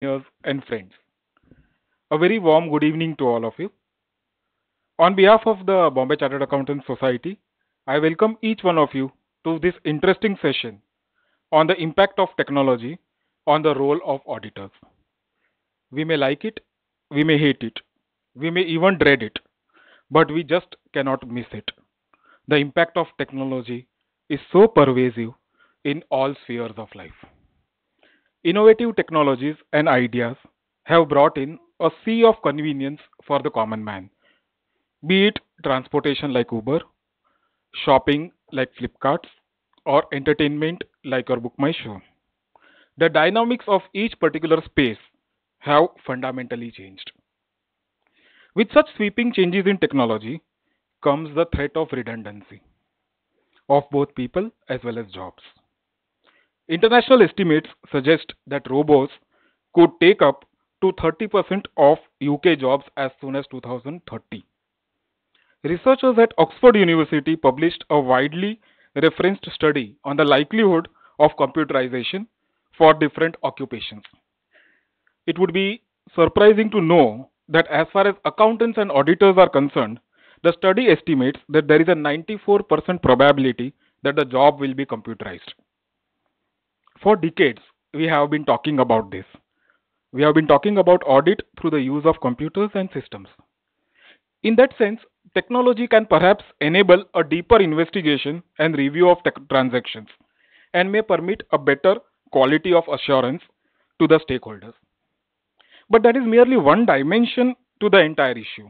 Years and friends. A very warm good evening to all of you. On behalf of the Bombay Chartered Accountants Society, I welcome each one of you to this interesting session on the impact of technology on the role of auditors. We may like it, we may hate it, we may even dread it, but we just cannot miss it. The impact of technology is so pervasive in all spheres of life. Innovative technologies and ideas have brought in a sea of convenience for the common man, be it transportation like Uber, shopping like Flipkart, or entertainment like your Book My Show. The dynamics of each particular space have fundamentally changed. With such sweeping changes in technology comes the threat of redundancy of both people as well as jobs. International estimates suggest that robots could take up to 30% of UK jobs as soon as 2030. Researchers at Oxford University published a widely referenced study on the likelihood of computerization for different occupations. It would be surprising to know that as far as accountants and auditors are concerned, the study estimates that there is a 94% probability that the job will be computerized. For decades, we have been talking about this. We have been talking about audit through the use of computers and systems. In that sense, technology can perhaps enable a deeper investigation and review of transactions and may permit a better quality of assurance to the stakeholders. But that is merely one dimension to the entire issue.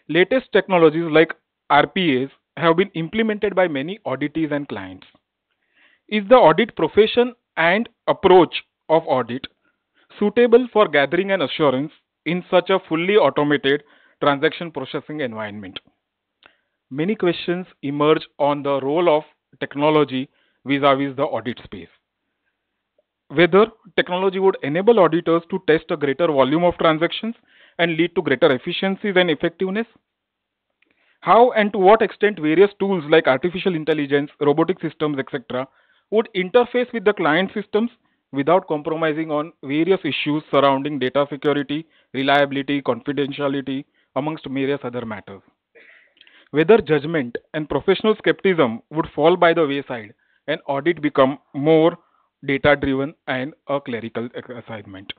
Latest technologies like RPAs have been implemented by many auditees and clients. Is the audit profession and approach of audit suitable for gathering an assurance in such a fully automated transaction processing environment? Many questions emerge on the role of technology vis-a-vis the audit space. Whether technology would enable auditors to test a greater volume of transactions and lead to greater efficiencies and effectiveness. How and to what extent various tools like artificial intelligence, robotic systems, etc., would interface with the client systems without compromising on various issues surrounding data security, reliability, confidentiality, amongst various other matters. Whether judgment and professional skepticism would fall by the wayside and audit become more data driven and a clerical assignment.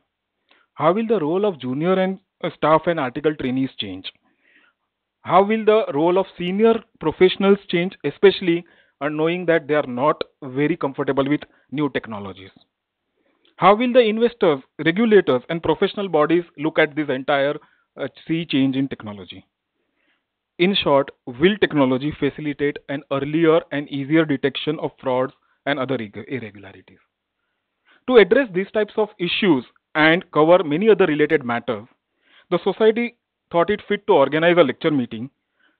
How will the role of junior and staff and article trainees change? How will the role of senior professionals change, especially knowing that they are not very comfortable with new technologies? How will the investors, regulators, and professional bodies look at this entire sea change in technology? In short, will technology facilitate an earlier and easier detection of frauds and other irregularities? To address these types of issues and cover many other related matters, the society thought it fit to organize a lecture meeting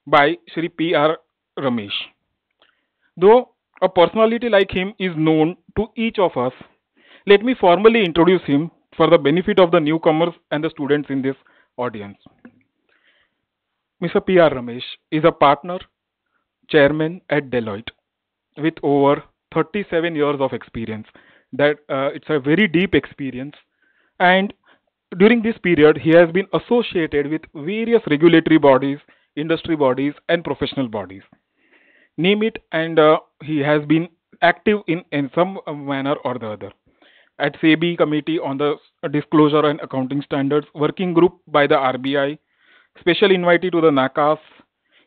by Shri P.R. Ramesh. Though a personality like him is known to each of us, let me formally introduce him for the benefit of the newcomers and the students in this audience. Mr. P.R. Ramesh is a partner, chairman at Deloitte with over 37 years of experience. That it's a very deep experience, and during this period, he has been associated with various regulatory bodies, industry bodies, and professional bodies. Name it, and he has been active in some manner or the other. At SEBI Committee on the Disclosure and Accounting Standards, Working Group by the RBI, Special Invitee to the NACAS,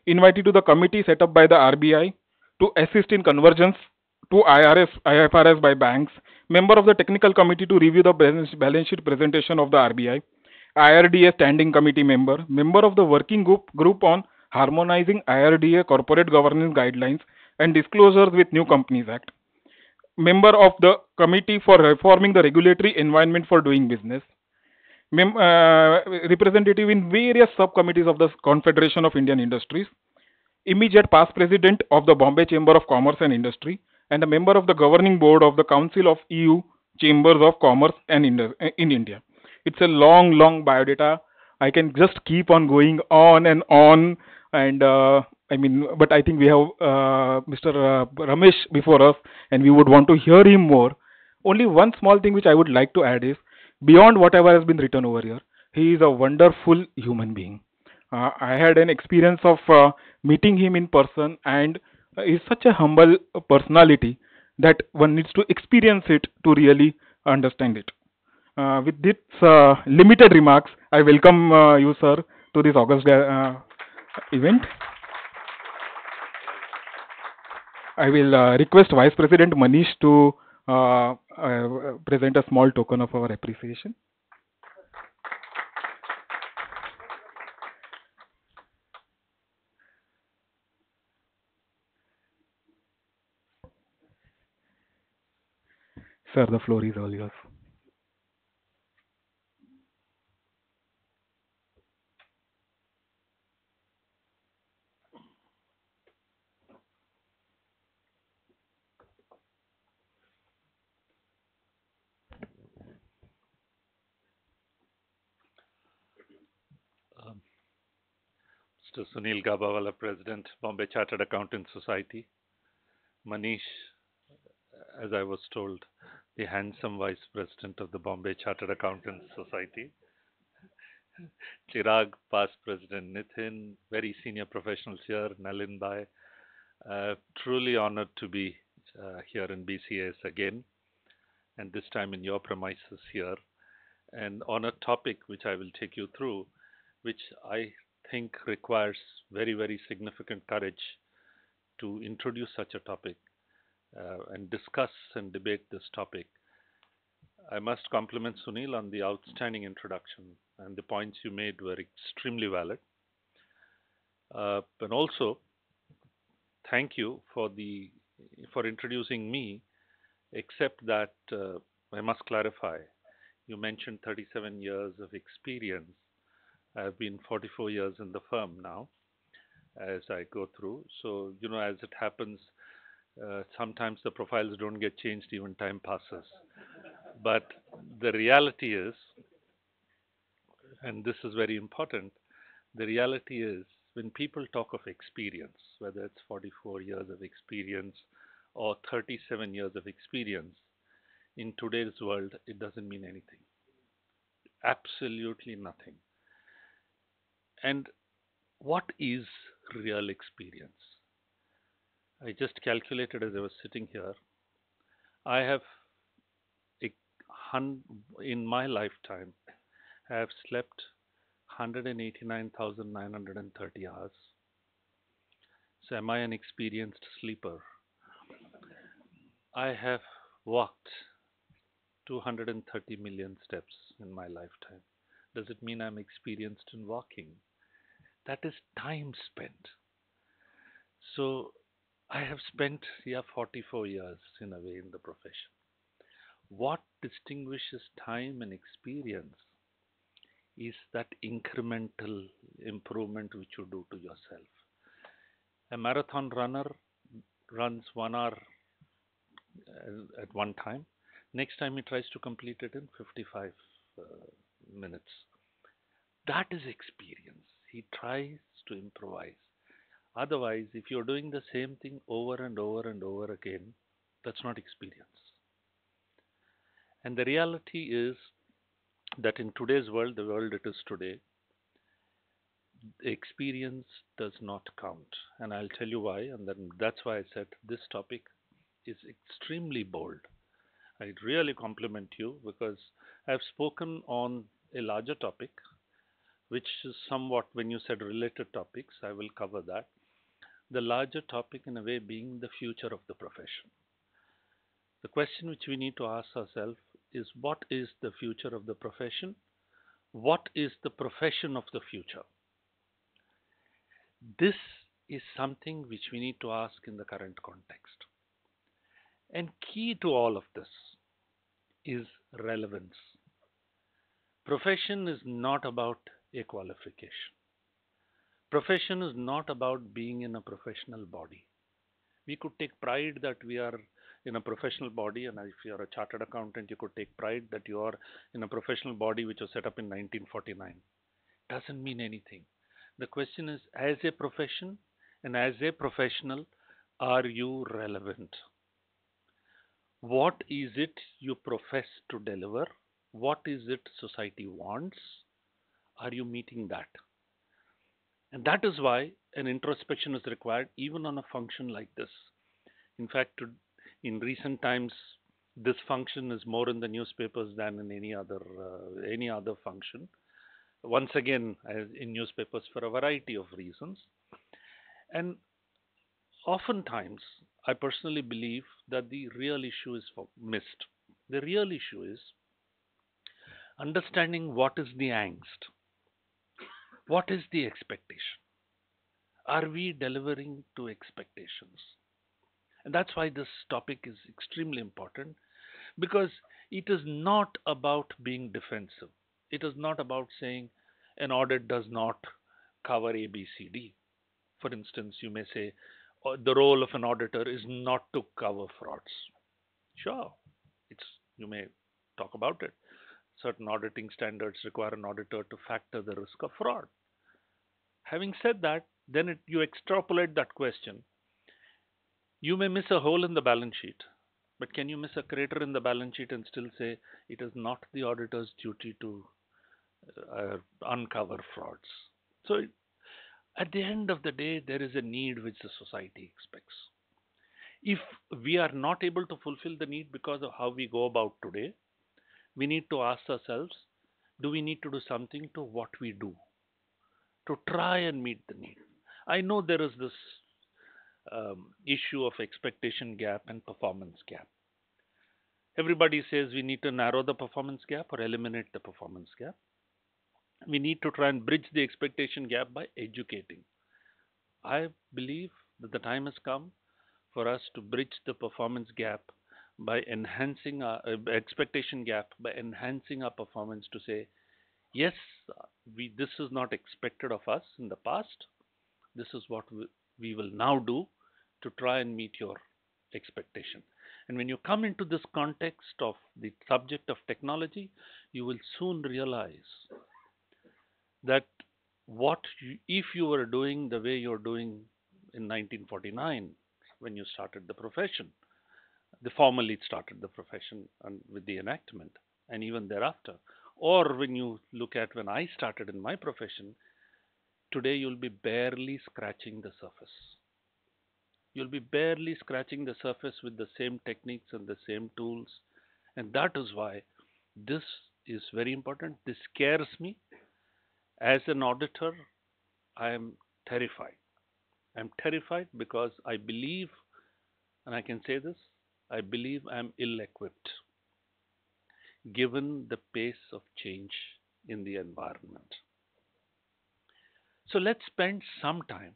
Invitee to the committee set up by the RBI to assist in convergence to IFRS by banks, member of the technical committee to review the balance sheet presentation of the RBI, IRDA standing committee member, member of the working group on harmonizing IRDA corporate governance guidelines and disclosures with New Companies Act, member of the committee for reforming the regulatory environment for doing business, representative in various subcommittees of the Confederation of Indian Industries, immediate past president of the Bombay Chamber of Commerce and Industry, and a member of the governing board of the Council of EU Chambers of Commerce and in India. It's a long biodata. I can just keep on going on, and but I think we have Mr. Ramesh before us, and we would want to hear him more. Only one small thing which I would like to add is beyond whatever has been written over here, he is a wonderful human being. I had an experience of meeting him in person, and is such a humble personality that one needs to experience it to really understand it. With this limited remarks, I welcome you, sir, to this August event. I will request Vice President Manish to present a small token of our appreciation. Sir, the floor is all yours. Um, Mr. Sunil Gabawala, President, Bombay Chartered Accountants Society. Manish, as I was told, the handsome Vice President of the Bombay Chartered Accountants Society. Chirag, past President Nitin, very senior professionals here, Nalin Bhai. Truly honored to be here in BCS again, and this time in your premises here, and on a topic which I will take you through, which I think requires very, very significant courage to introduce such a topic and discuss and debate this topic. I must compliment Sunil on the outstanding introduction, and the points you made were extremely valid. And also, thank you for introducing me. Except that I must clarify. You mentioned 37 years of experience. I've been 44 years in the firm now as I go through. So, as it happens, sometimes the profiles don't get changed, even time passes. But the reality is, and this is very important, the reality is when people talk of experience, whether it's 44 years of experience or 37 years of experience, in today's world, it doesn't mean anything. Absolutely nothing. And what is real experience? I just calculated as I was sitting here. I have, in my lifetime, I have slept 189,930 hours. So, am I an experienced sleeper? I have walked 230 million steps in my lifetime. Does it mean I'm experienced in walking? That is time spent. So, I have spent, 44 years in a way in the profession. What distinguishes time and experience is that incremental improvement which you do to yourself. A marathon runner runs 1 hour at one time. Next time he tries to complete it in 55 uh, minutes. That is experience. He tries to improvise. Otherwise, if you're doing the same thing over and over and over again, that's not experience. And the reality is that in today's world, the world it is today, experience does not count. And I'll tell you why. And then that's why I said this topic is extremely bold. I really compliment you because I've spoken on a larger topic, which is somewhat, when you said related topics, I will cover that. The larger topic, in a way, being the future of the profession. The question which we need to ask ourselves is what is the future of the profession? What is the profession of the future? This is something which we need to ask in the current context. And key to all of this is relevance. Profession is not about a qualification. Profession is not about being in a professional body. We could take pride that we are in a professional body, and if you're a chartered accountant, you could take pride that you are in a professional body which was set up in 1949. Doesn't mean anything. The question is, as a profession and as a professional, are you relevant? What is it you profess to deliver? What is it society wants? Are you meeting that? And that is why an introspection is required even on a function like this. In fact, in recent times, this function is more in the newspapers than in any other function. Once again, in newspapers for a variety of reasons. And oftentimes, I personally believe that the real issue is missed. The real issue is understanding what is the angst, what is the expectation. Are we delivering to expectations? And that's why this topic is extremely important, because it is not about being defensive. It is not about saying an audit does not cover A, B, C, D. For instance, you may say the role of an auditor is not to cover frauds. Sure, it's you may talk about it. Certain auditing standards require an auditor to factor the risk of fraud. Having said that, then you extrapolate that question. You may miss a hole in the balance sheet, but can you miss a crater in the balance sheet and still say it is not the auditor's duty to uncover frauds? So, at the end of the day, there is a need which the society expects. If we are not able to fulfill the need because of how we go about today, we need to ask ourselves, do we need to do something to what we do to try and meet the need? I know there is this issue of expectation gap and performance gap. Everybody says we need to narrow the performance gap or eliminate the performance gap. We need to try and bridge the expectation gap by educating. I believe that the time has come for us to bridge the performance gap by enhancing our expectation gap, by enhancing our performance to say, yes, this is not expected of us in the past. This is what we will now do to try and meet your expectation. And when you come into this context of the subject of technology, you will soon realize that if you were doing the way you're doing in 1949 when you started the profession, the formally started the profession and with the enactment, and even thereafter, or when you look at when I started in my profession, today you'll be barely scratching the surface. You'll be barely scratching the surface with the same techniques and the same tools. And that is why this is very important. This scares me. As an auditor, I am terrified. I'm terrified because I believe, and I can say this, I believe I'm ill equipped given the pace of change in the environment. So let's spend some time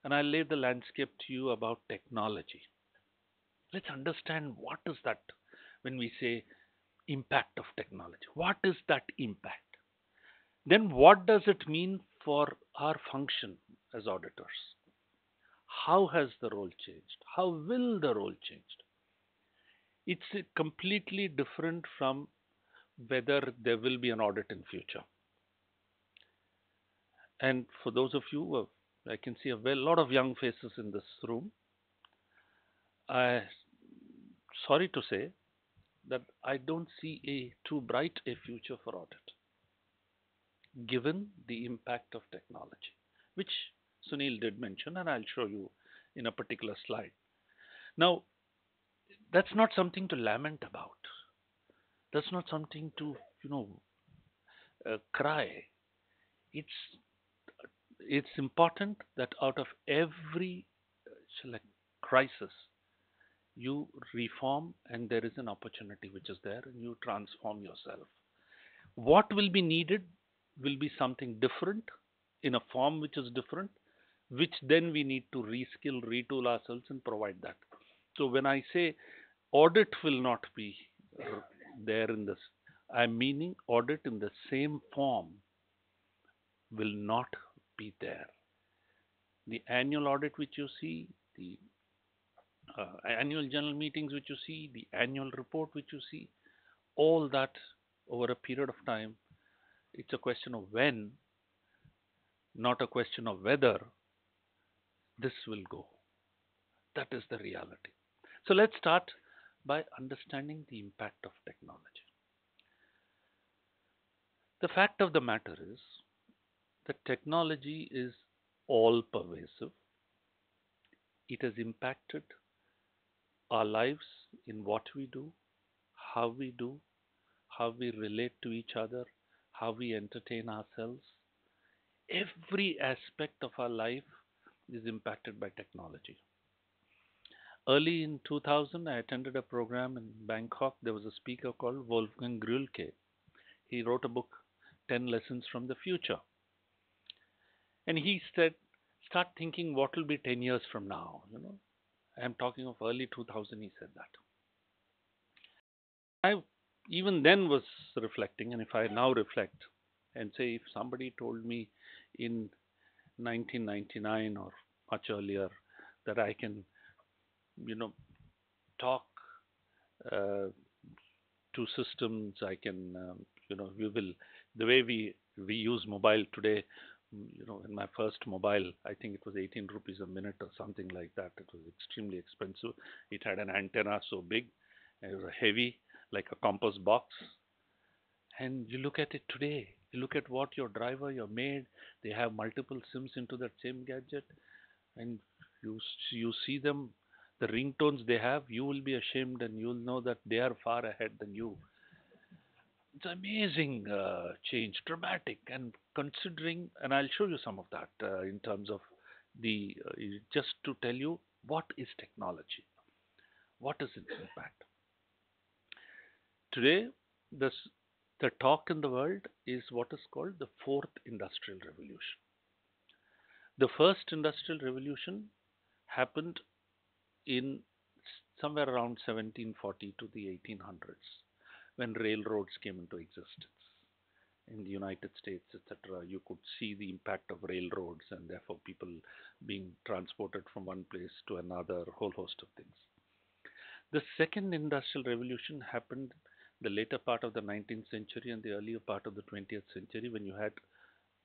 and I'll lay the landscape to you about technology. Let's understand what is that when we say impact of technology. What is that impact? Then what does it mean for our function as auditors? How has the role changed? How will the role change? It's completely different from whether there will be an audit in future. And for those of you, I can see a lot of young faces in this room. Sorry to say that I don't see too bright a future for audit, given the impact of technology, which Sunil did mention, and I'll show you in a particular slide. Now, that's not something to lament about. That's not something to, cry. It's important that out of every crisis, you reform, and there is an opportunity which is there, and you transform yourself. What will be needed will be something different in a form which is different, which then we need to reskill, retool ourselves, and provide that. So when I say audit will not be there in this, I'm meaning audit in the same form will not be there. The annual audit which you see, the annual general meetings which you see, the annual report which you see, all that over a period of time, it's a question of when, not a question of whether this will go. That is the reality. So let's start by understanding the impact of technology. The fact of the matter is that technology is all pervasive. It has impacted our lives in what we do, how we relate to each other, how we entertain ourselves. Every aspect of our life is impacted by technology. Early in 2000, I attended a program in Bangkok. There was a speaker called Wolfgang Grülke. He wrote a book, 10 Lessons from the Future. And he said, start thinking what will be 10 years from now. I'm talking of early 2000, he said that. I even then was reflecting, and if I now reflect and say, if somebody told me in 1999 or much earlier that I can, you know, talk uh, to systems, I can, we will, the way we use mobile today, in my first mobile, I think it was 18 rupees a minute or something like that. It was extremely expensive. It had an antenna so big, and it was heavy, like a compass box. And you look at it today, you look at what your driver, your maid, they have multiple SIMs into that same gadget, and you see them, the ringtones they have, you will be ashamed and you'll know that they are far ahead than you. It's amazing change, dramatic, and considering, and I'll show you some of that in terms of just to tell you what is technology, what is its impact. Today, this, the talk in the world is what is called the fourth industrial revolution. The first industrial revolution happened in somewhere around 1740 to the 1800s when railroads came into existence. In the United States, etc., you could see the impact of railroads and therefore people being transported from one place to another, a whole host of things. The second industrial revolution happened the later part of the 19th century and the earlier part of the 20th century when you had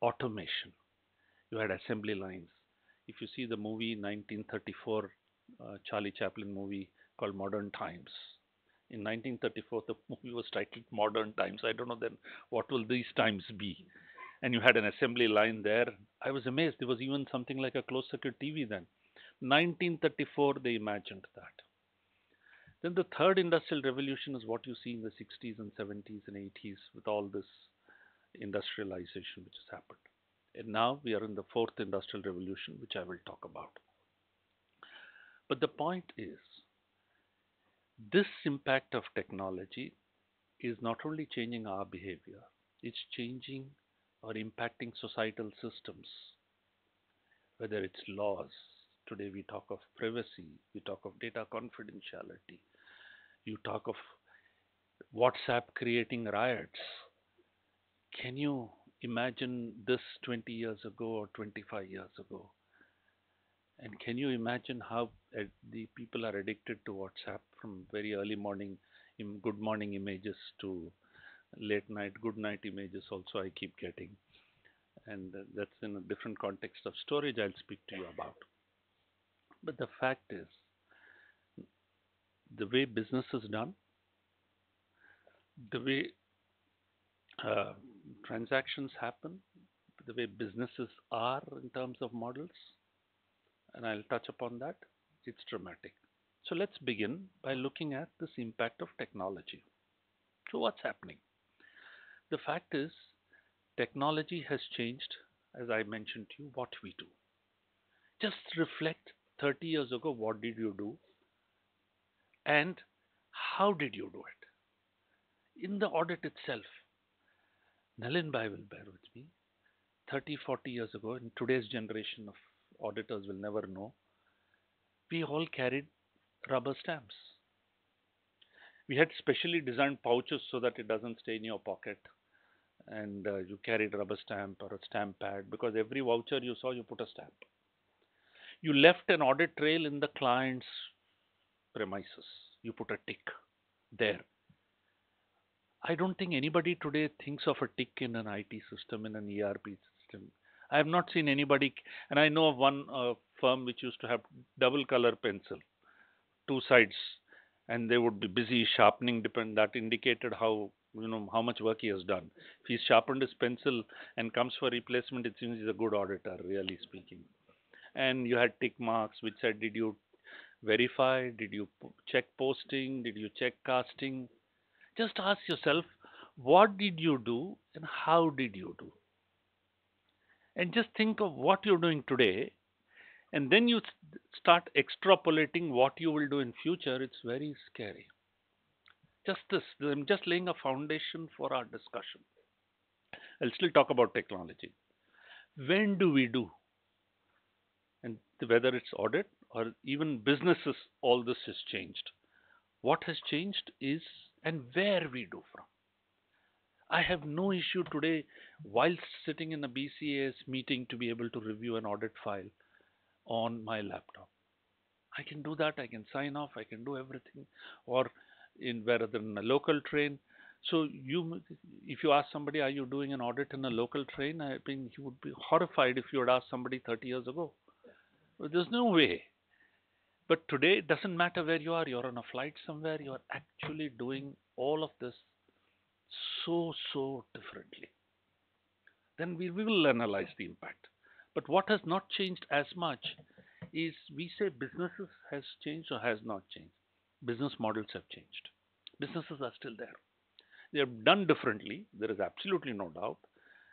automation. You had assembly lines. If you see the movie 1934, Charlie Chaplin movie called Modern Times. In 1934, the movie was titled Modern Times. I don't know then what will these times be. And you had an assembly line there. I was amazed. There was even something like a closed circuit TV then. 1934, they imagined that. Then the third industrial revolution is what you see in the 60s and 70s and 80s with all this industrialization which has happened. And now we are in the fourth industrial revolution, which I will talk about. But the point is, this impact of technology is not only changing our behavior, it's changing or impacting societal systems, whether it's laws. Today we talk of privacy, we talk of data confidentiality, you talk of WhatsApp creating riots. Can you imagine this 20 years ago or 25 years ago? And can you imagine how the people are addicted to WhatsApp from very early morning, good morning images to late night, good night images also I keep getting. And that's in a different context of storage I'll speak to you about. But the fact is, the way business is done, the way transactions happen, the way businesses are in terms of models, and I'll touch upon that, it's dramatic. So let's begin by looking at this impact of technology. So what's happening? The fact is, technology has changed, as I mentioned to you, what we do. Just reflect 30 years ago, what did you do? And how did you do it? In the audit itself, Nalin Bhai will bear with me. 30, 40 years ago, in today's generation of auditors will never know, we all carried rubber stamps. We had specially designed pouches so that it doesn't stay in your pocket. And you carried a rubber stamp or a stamp pad because every voucher you saw, you put a stamp. You left an audit trail in the client's premises. You put a tick there. I don't think anybody today thinks of a tick in an IT system, in an ERP system. I have not seen anybody, and I know of one firm which used to have double color pencil, two sides, and they would be busy sharpening, that indicated how how much work he has done. If he's sharpened his pencil and comes for replacement, it seems he's a good auditor, really speaking. And you had tick marks which said, did you verify? Did you check posting? Did you check casting? Just ask yourself, what did you do and how did you do? And just think of what you're doing today, and then you start extrapolating what you will do in future. It's very scary. Just this, I'm just laying a foundation for our discussion. I'll still talk about technology. When do we do? And whether it's audit or even businesses, all this has changed. What has changed is and where we do from. I have no issue today while sitting in a BCAS meeting to be able to review an audit file on my laptop. I can do that. I can sign off. I can do everything, or in rather than a local train. So if you ask somebody, are you doing an audit in a local train? I mean, you would be horrified if you had asked somebody 30 years ago. There's no way. But today, it doesn't matter where you are. You're on a flight somewhere. You're actually doing all of this so differently. Then we will analyze the impact. But what has not changed as much is we say businesses has changed or has not changed. Business models have changed. Businesses are still there. They are done differently. There is absolutely no doubt.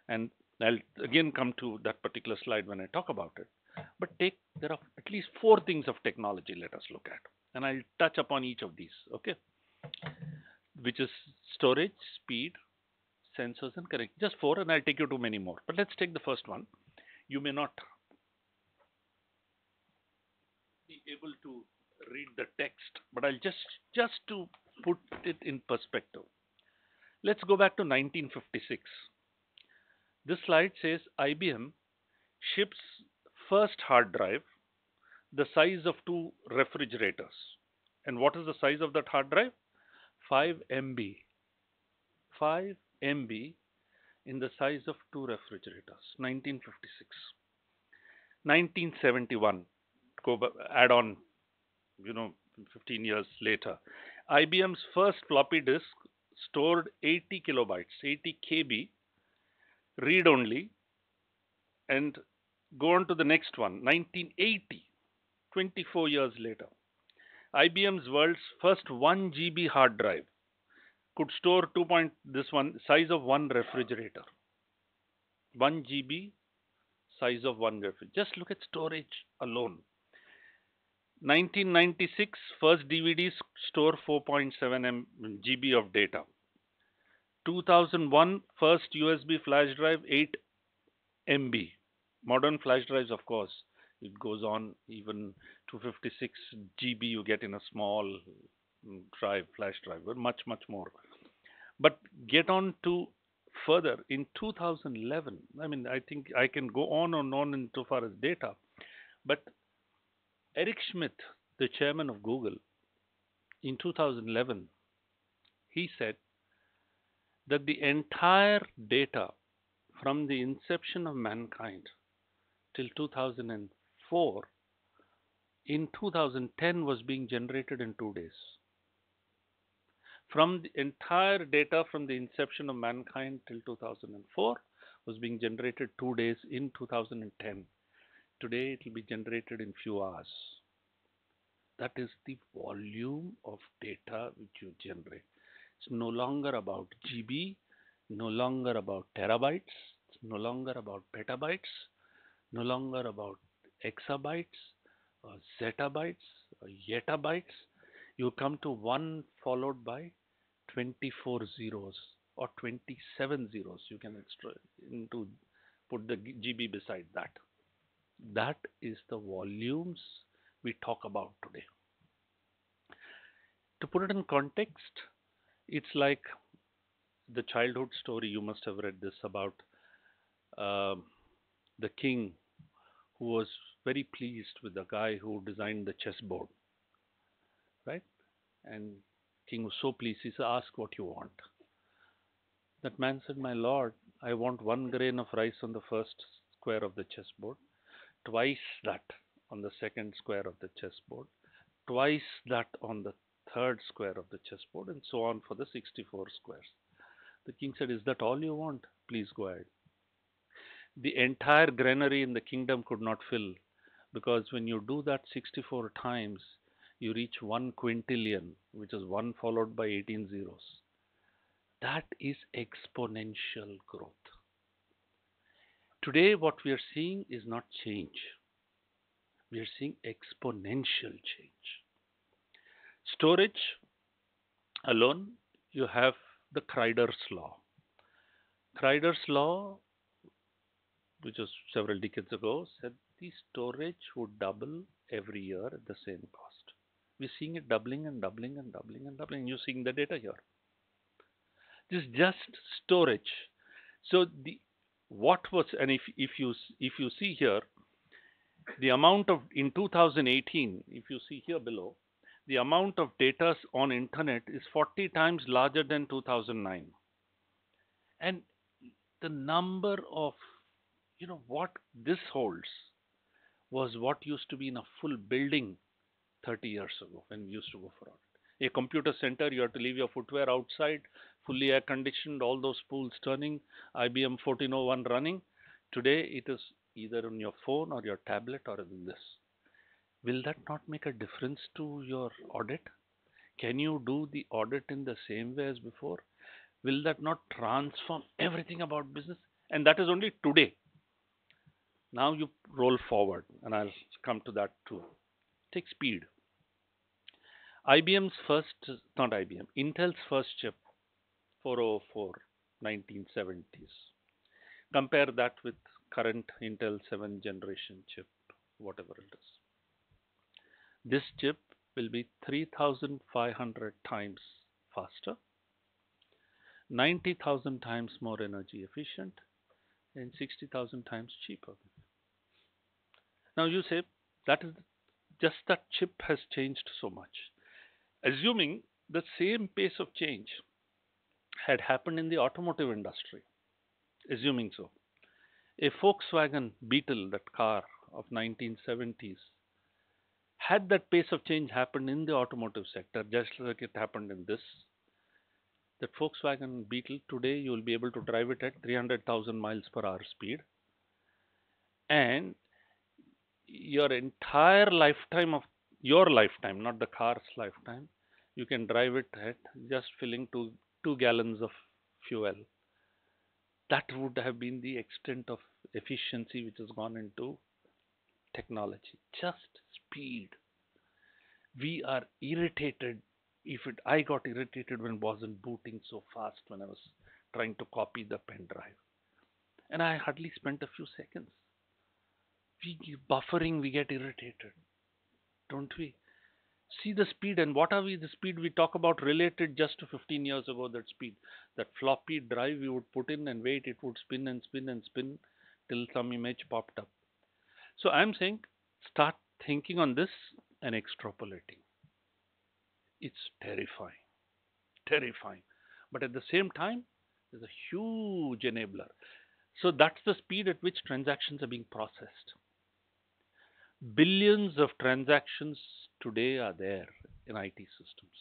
And I'll again come to that particular slide when I talk about it. But there are at least 4 things of technology let us look at. And I'll touch upon each of these, okay? Which is storage, speed, sensors, and connect. Just 4, and I'll take you to many more. But let's take the first one. You may not be able to read the text, but I'll just to put it in perspective. Let's go back to 1956. This slide says IBM ships first hard drive the size of 2 refrigerators. And what is the size of that hard drive? 5 MB. 5 MB in the size of 2 refrigerators. 1956. 1971. Add on, 15 years later. IBM's first floppy disk stored 80 kilobytes, 80 KB, read only, and go on to the next one. 1980, 24 years later. IBM's world's first 1 GB hard drive could store size of 1 refrigerator. 1 GB size of 1 refrigerator. Just look at storage alone. 1996, first DVDs store 4.7 GB of data. 2001, first USB flash drive 8 MB. Modern flash drives, of course, it goes on even 256 GB you get in a small flash drive, but much more. But get on to further in 2011. I mean, I think I can go on and on insofar as data, but Eric Schmidt, the chairman of Google, in 2011, he said that the entire data from the inception of mankind till 2004 in 2010 was being generated in 2 days. From the entire data from the inception of mankind till 2004 was being generated 2 days in 2010. Today it will be generated in few hours. That is the volume of data which you generate. It's no longer about GB, no longer about terabytes, it's no longer about petabytes, no longer about exabytes or zettabytes or yetabytes. You come to 1 followed by 24 zeros or 27 zeros. You can put the GB beside that. That is the volumes we talk about today. To put it in context, it's like the childhood story. You must have read this about the king who was very pleased with the guy who designed the chessboard, right? And king was so pleased, he said, ask what you want. That man said, my lord, I want 1 grain of rice on the first square of the chessboard, twice that on the second square of the chessboard, twice that on the third square of the chessboard, and so on for the 64 squares. The king said, "Is that all you want? Please go ahead." The entire granary in the kingdom could not fill, because when you do that 64 times, you reach 1 quintillion, which is 1 followed by 18 zeros. That is exponential growth. Today, what we are seeing is not change. We are seeing exponential change. Storage alone, you have the Kreider's law. Kreider's law, which was several decades ago, said the storage would double every year at the same cost. We're seeing it doubling and doubling and doubling and doubling. You're seeing the data here. This is just storage. So the what was, and if you see here, the amount of in 2018, if you see here below, the amount of data on internet is 40 times larger than 2009, and the number of, what this holds was what used to be in a full building 30 years ago when we used to go for audit. A computer center, you have to leave your footwear outside, fully air conditioned, all those spools turning, IBM 1401 running. Today it is either on your phone or your tablet or in this. Will that not make a difference to your audit? Can you do the audit in the same way as before? Will that not transform everything about business? And that is only today. Now you roll forward, and I'll come to that too. Take speed. IBM's first, not IBM, Intel's first chip, 404, 1970s. Compare that with current Intel 7th generation chip, whatever it is. This chip will be 3,500 times faster, 90,000 times more energy efficient, and 60,000 times cheaper. Now you say that is just that chip has changed so much. Assuming the same pace of change had happened in the automotive industry, assuming so, a Volkswagen Beetle, that car of 1970s, had that pace of change happened in the automotive sector, just like it happened in this, that Volkswagen Beetle today you will be able to drive it at 300,000 miles per hour speed, and your entire lifetime of your lifetime, not the car's lifetime, you can drive it at just filling two gallons of fuel. That would have been the extent of efficiency which has gone into technology. Just speed. We are irritated. I got irritated when it wasn't booting so fast when I was trying to copy the pen drive, and I hardly spent a few seconds. Buffering, we get irritated, don't we? See the speed, and what are we? The speed we talk about related just to 15 years ago. That speed, that floppy drive we would put in and wait, it would spin and spin and spin till some image popped up. So I'm saying, start thinking on this and extrapolating. It's terrifying, terrifying. But at the same time, there's a huge enabler. So that's the speed at which transactions are being processed. Billions of transactions today are there in IT systems.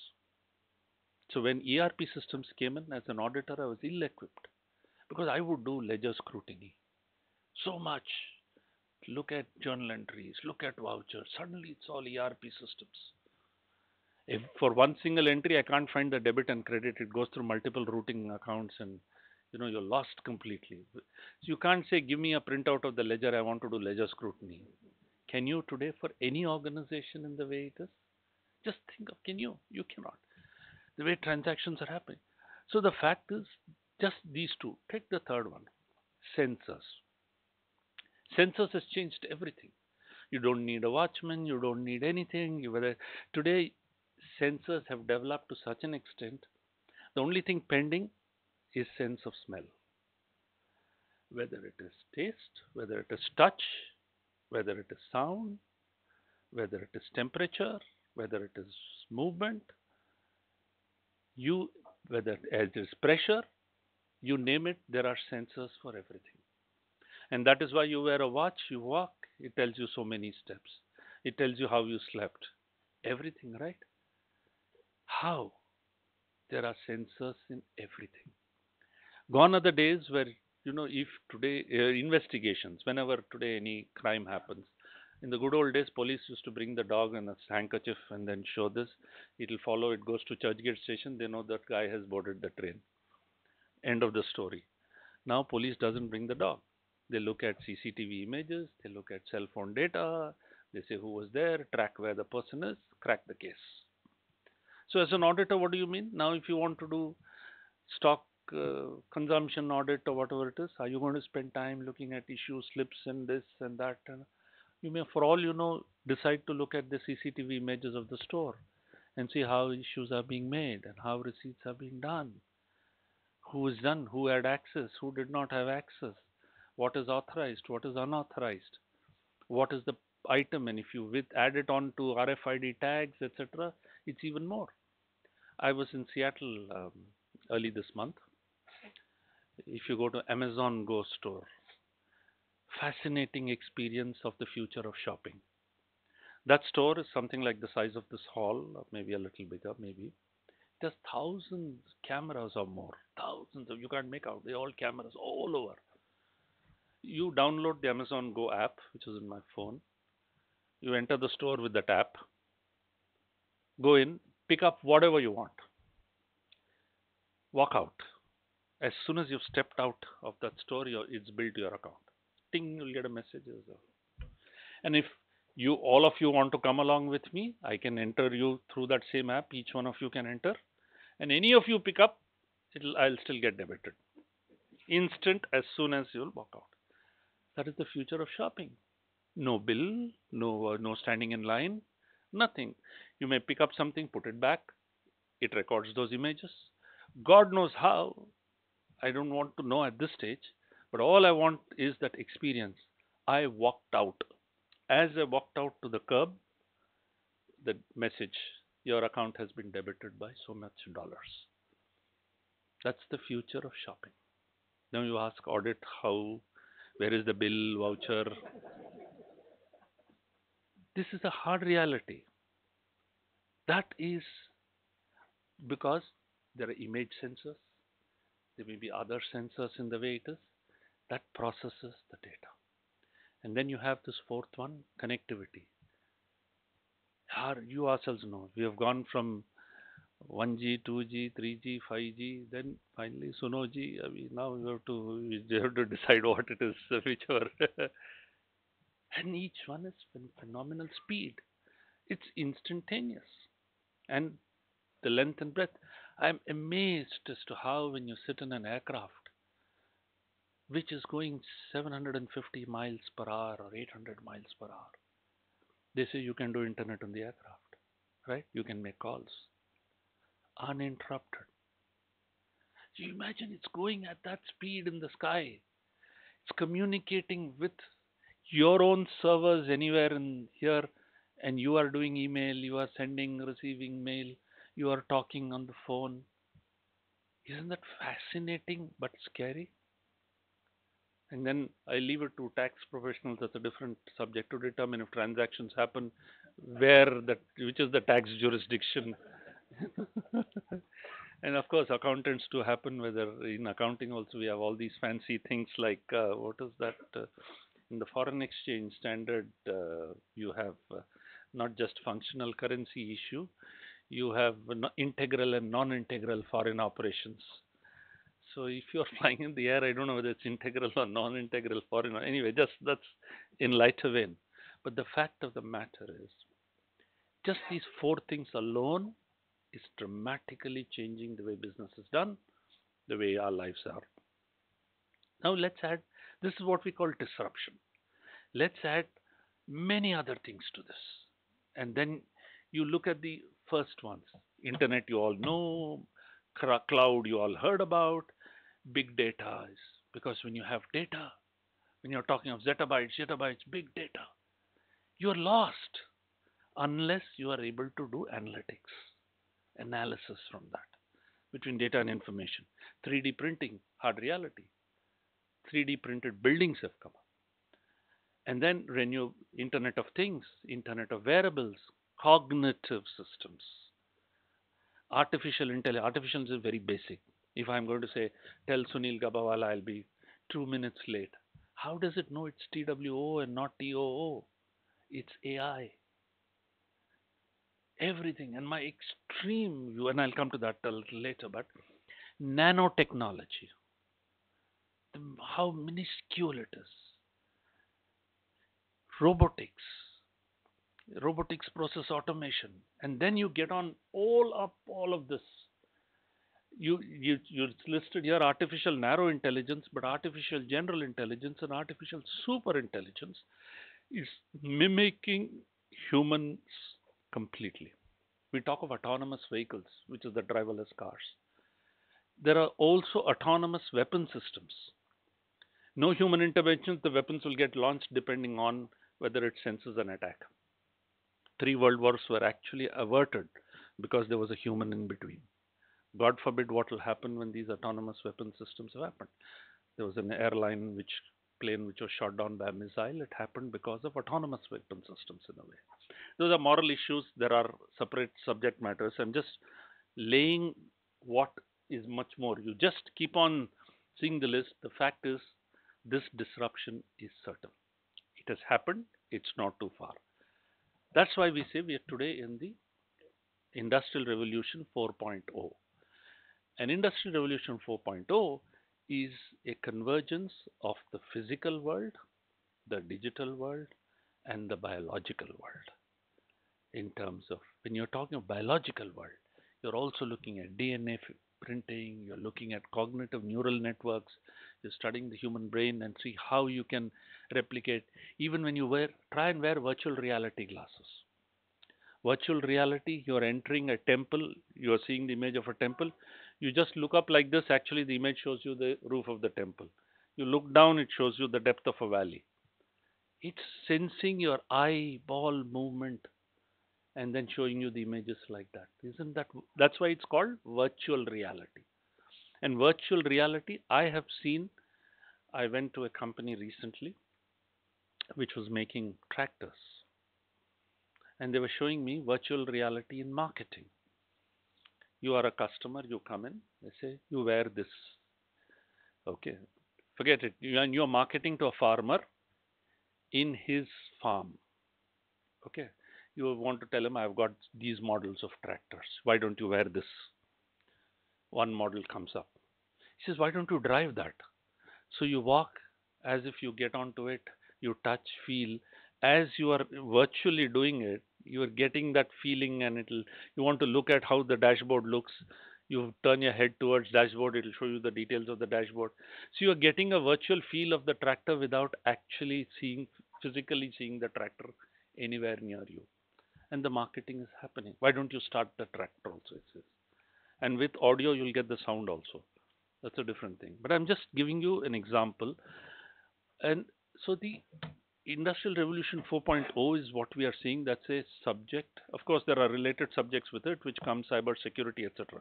So when ERP systems came in, as an auditor, I was ill-equipped because I would do ledger scrutiny. So much. Look at journal entries, look at vouchers. Suddenly it's all ERP systems. If for one single entry I can't find the debit and credit, it goes through multiple routing accounts, and you're lost completely. So you can't say, give me a printout of the ledger, I want to do ledger scrutiny. Can you today for any organization in the way it is? Just think of, can you? You cannot. The way transactions are happening. So the fact is, just these two. Take the third one, sensors. Sensors has changed everything. You don't need a watchman, you don't need anything. Today, sensors have developed to such an extent, the only thing pending is sense of smell. Whether it is taste, whether it is touch, whether it is sound, whether it is temperature, whether it is movement, whether it is pressure, you name it, there are sensors for everything. And that is why you wear a watch, you walk, it tells you so many steps. It tells you how you slept. Everything, right? How? There are sensors in everything. Gone are the days where, if today investigations, whenever today any crime happens, in the good old days, police used to bring the dog and a handkerchief and then show this. It'll follow. It goes to Churchgate station. They know that guy has boarded the train. End of the story. Now police doesn't bring the dog. They look at CCTV images. They look at cell phone data. They say who was there, track where the person is, crack the case. So as an auditor, what do you mean? Now if you want to do stock consumption audit or whatever it is, are you going to spend time looking at issue slips and this and that? And you may, for all you know, decide to look at the CCTV images of the store and see how issues are being made and how receipts are being done, who is done, who had access, who did not have access, what is authorized, what is unauthorized, what is the item, and if you add it on to RFID tags, etc., it's even more. I was in Seattle early this month. If you go to Amazon Go store, fascinating experience of the future of shopping. That store is something like the size of this hall, or maybe a little bigger, maybe. There's thousands cameras or more, thousands of, you can't make out. They're all cameras all over. You download the Amazon Go app, which is in my phone. You enter the store with that app, go in, pick up whatever you want, walk out. As soon as you've stepped out of that store, it's built to your account. Ting, you'll get a message. And if you, all of you want to come along with me, I can enter you through that same app. Each one of you can enter. And any of you pick up, I'll still get debited. Instant as soon as you'll walk out. That is the future of shopping. No bill, no standing in line, nothing. You may pick up something, put it back. It records those images. God knows how. I don't want to know at this stage. But all I want is that experience. I walked out. As I walked out to the curb, the message, your account has been debited by so much dollars. That's the future of shopping. Now you ask audit how, where is the bill, voucher? This is a hard reality. That is because there are image sensors, there may be other sensors in the way it is, that processes the data. And then you have this fourth one, connectivity. You ourselves know, we have gone from 1G, 2G, 3G, 5G, then finally Suno-G. Now we have to decide what it is, whichever. And each one is phenomenal speed. It's instantaneous. And the length and breadth. I'm amazed as to how when you sit in an aircraft, which is going 750 miles per hour or 800 miles per hour, they say you can do internet on the aircraft, right? You can make calls uninterrupted. So you imagine it's going at that speed in the sky. It's communicating with your own servers anywhere in here, and you are doing email, you are sending, receiving mail, you are talking on the phone. Isn't that fascinating but scary? And then I leave it to tax professionals. That's a different subject to determine if transactions happen, which is the tax jurisdiction. And of course, accountants to happen. Whether in accounting also we have all these fancy things like what is that? In the foreign exchange standard, you have not just functional currency issue. You have integral and non-integral foreign operations. So if you're flying in the air, I don't know whether it's integral or non-integral foreign. Anyway, just that's in lighter vein. But the fact of the matter is, just these four things alone is dramatically changing the way business is done, the way our lives are. Now let's add, this is what we call disruption. Let's add many other things to this. And then you look at the first ones. Internet, you all know. Cloud, you all heard about. Big data is because when you have data, when you're talking of zettabytes, big data, you're lost unless you are able to do analysis from that between data and information. 3D printing, hard reality. 3D printed buildings have come up. And then Internet of Things, Internet of Wearables, cognitive systems. Artificial intelligence is very basic. If I'm going to say, tell Sunil Gabawala I'll be 2 minutes late, how does it know it's TWO and not TOO? It's AI. Everything. And my extreme view, and I'll come to that a little later, but nanotechnology, how minuscule it is. Robotics, robotics process automation. And then you get on all of this. You listed here artificial narrow intelligence, but artificial general intelligence and artificial super intelligence is mimicking humans completely. We talk of autonomous vehicles, which is the driverless cars. There are also autonomous weapon systems. No human interventions, the weapons will get launched depending on whether it senses an attack. Three world wars were actually averted because there was a human in between. God forbid what will happen when these autonomous weapon systems have happened. There was an airline plane which was shot down by a missile. It happened because of autonomous weapon systems in a way. Those are moral issues. There are separate subject matters. I'm just laying what is much more. You just keep on seeing the list. The fact is, this disruption is certain. It has happened. It's not too far. That's why we say we are today in the Industrial Revolution 4.0. An Industrial Revolution 4.0 is a convergence of the physical world, the digital world, and the biological world. In terms of when you're talking of biological world, you're also looking at DNA printing, you're looking at cognitive neural networks, you're studying the human brain and see how you can replicate. Even when you try and wear virtual reality glasses. Virtual reality, you're entering a temple, you're seeing the image of a temple. You just look up like this, actually, the image shows you the roof of the temple. You look down, it shows you the depth of a valley. It's sensing your eyeball movement and then showing you the images like that. Isn't that? That's why it's called virtual reality. And virtual reality, I have seen. I went to a company recently which was making tractors, and they were showing me virtual reality in marketing. You are a customer, you come in, they say, you wear this. Okay, forget it. And you're marketing to a farmer in his farm. Okay, you want to tell him, I've got these models of tractors. Why don't you wear this? One model comes up. He says, why don't you drive that? So you walk as if you get onto it, you touch, feel. As you are virtually doing it, you are getting that feeling, and you want to look at how the dashboard looks. You turn your head towards dashboard, it'll show you the details of the dashboard. So you're getting a virtual feel of the tractor without actually physically seeing the tractor anywhere near you. And the marketing is happening. Why don't you start the tractor also, it says. And with audio, you'll get the sound also. That's a different thing. But I'm just giving you an example. And so the Industrial Revolution 4.0 is what we are seeing. That's a subject. Of course, there are related subjects with it, which come cyber security, etc.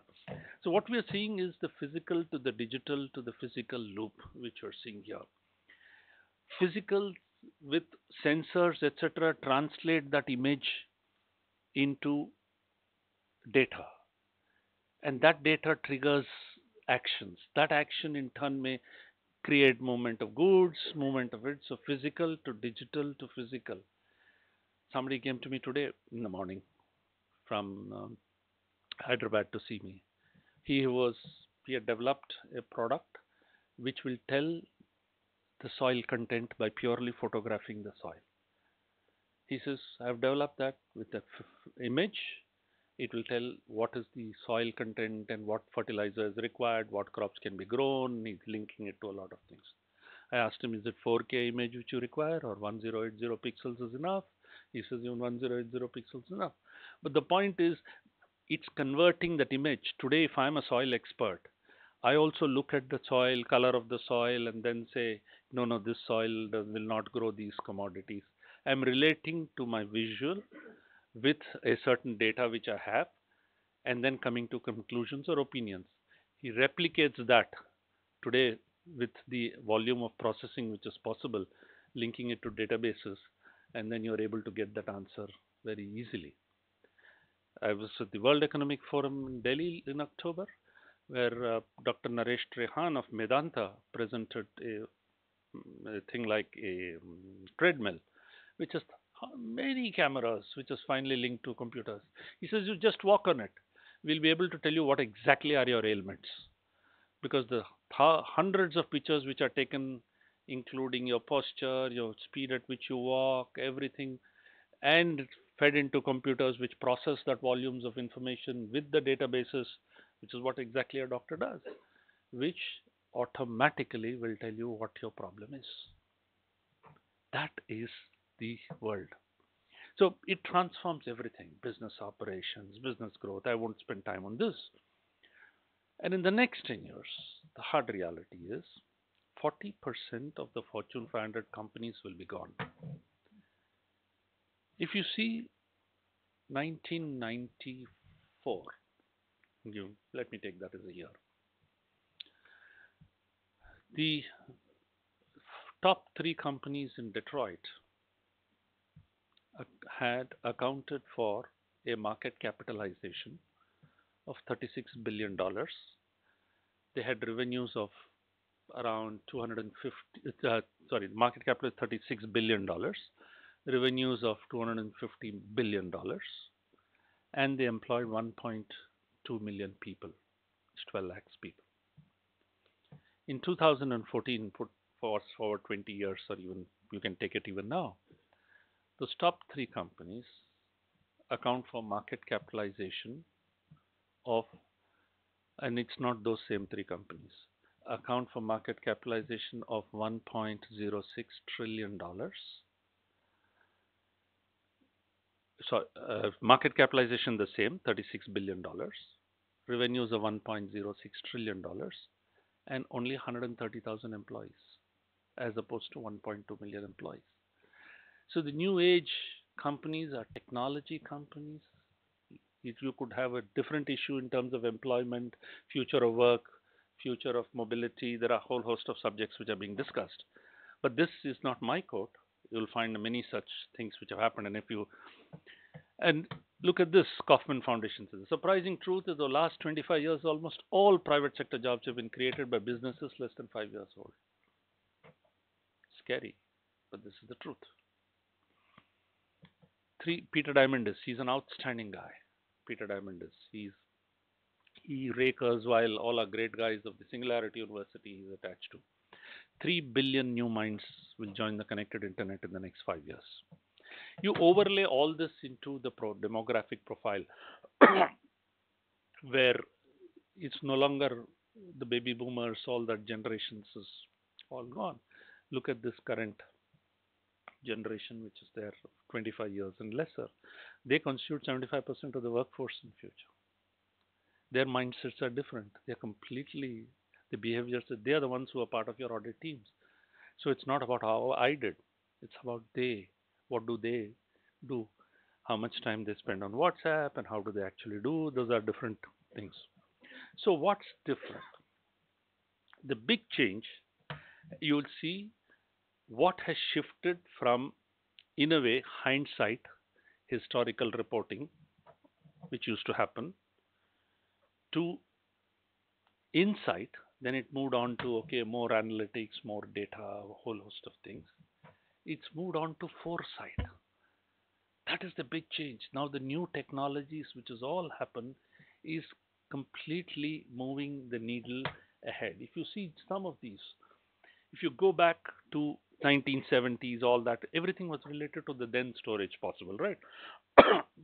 So what we are seeing is the physical to the digital to the physical loop, which you're seeing here. Physical with sensors, etc., translate that image into data, and that data triggers actions. That action in turn may create movement of goods, movement of it. So physical to digital to physical. Somebody came to me today in the morning from Hyderabad to see me. He had developed a product which will tell the soil content by purely photographing the soil. He says, I've developed that with the image. It will tell what is the soil content and what fertilizer is required, what crops can be grown. He's linking it to a lot of things. I asked him, is it 4K image which you require, or 1080 pixels is enough? He says, even 1080 pixels is enough. But the point is, it's converting that image. Today, if I'm a soil expert, I also look at the soil, color of the soil, and then say, no, this soil will not grow these commodities. I'm relating to my visual with a certain data which I have, and then coming to conclusions or opinions. He replicates that today with the volume of processing which is possible, linking it to databases, and then you're able to get that answer very easily. I was at the World Economic Forum in Delhi in October. where Dr. Naresh Trehan of Medanta presented a thing like a treadmill, which has many cameras, which is finally linked to computers. He says, you just walk on it. We'll be able to tell you what exactly are your ailments, because the hundreds of pictures which are taken, including your posture, your speed at which you walk, everything, and fed into computers which process that volumes of information with the databases, which is what exactly a doctor does, which automatically will tell you what your problem is. That is the world. So it transforms everything: business operations, business growth. I won't spend time on this. And in the next 10 years, the hard reality is 40% of the Fortune 500 companies will be gone. If you see 1994, let me take that as a year. The top three companies in Detroit had accounted for a market capitalization of $36 billion. They had revenues of around 250, market capital is $36 billion, revenues of $250 billion, and they employed 1.2 million people. It's 12 lakhs people. In 2014, put forward 20 years, or even you can take it even now, those top three companies account for market capitalization of, and it's not those same three companies, account for market capitalization of $1.06 trillion. So market capitalization the same, $36 billion, revenues of $1.06 trillion, and only 130,000 employees, as opposed to 1.2 million employees. So the new age companies are technology companies. If you could have a different issue in terms of employment, future of work, future of mobility, there are a whole host of subjects which are being discussed. But this is not my quote. You'll find many such things which have happened. And look at this, Kaufman Foundation says, the surprising truth is the last 25 years, almost all private sector jobs have been created by businesses less than 5 years old. Scary, but this is the truth. 3, Peter Diamandis, he's an outstanding guy. Peter Diamandis, he rakers while all our great guys of the Singularity University he's attached to. 3 billion new minds will join the connected internet in the next 5 years. You overlay all this into the demographic profile where it's no longer the baby boomers, all that generations is all gone. Look at this current generation, which is there 25 years and lesser. They constitute 75% of the workforce in future. Their mindsets are different. They're completely, the behaviors, they are the ones who are part of your audit teams. So it's not about how I did. It's about they. What do they do? How much time they spend on WhatsApp and how do they actually do? Those are different things. So what's different? The big change, you'll see what has shifted from, in a way, hindsight, historical reporting, which used to happen, to insight. Then it moved on to, okay, more analytics, more data, a whole host of things. It's moved on to foresight. That is the big change. Now the new technologies, which has all happened, is completely moving the needle ahead. If you see some of these, if you go back to 1970s, all that, everything was related to the then storage possible, right?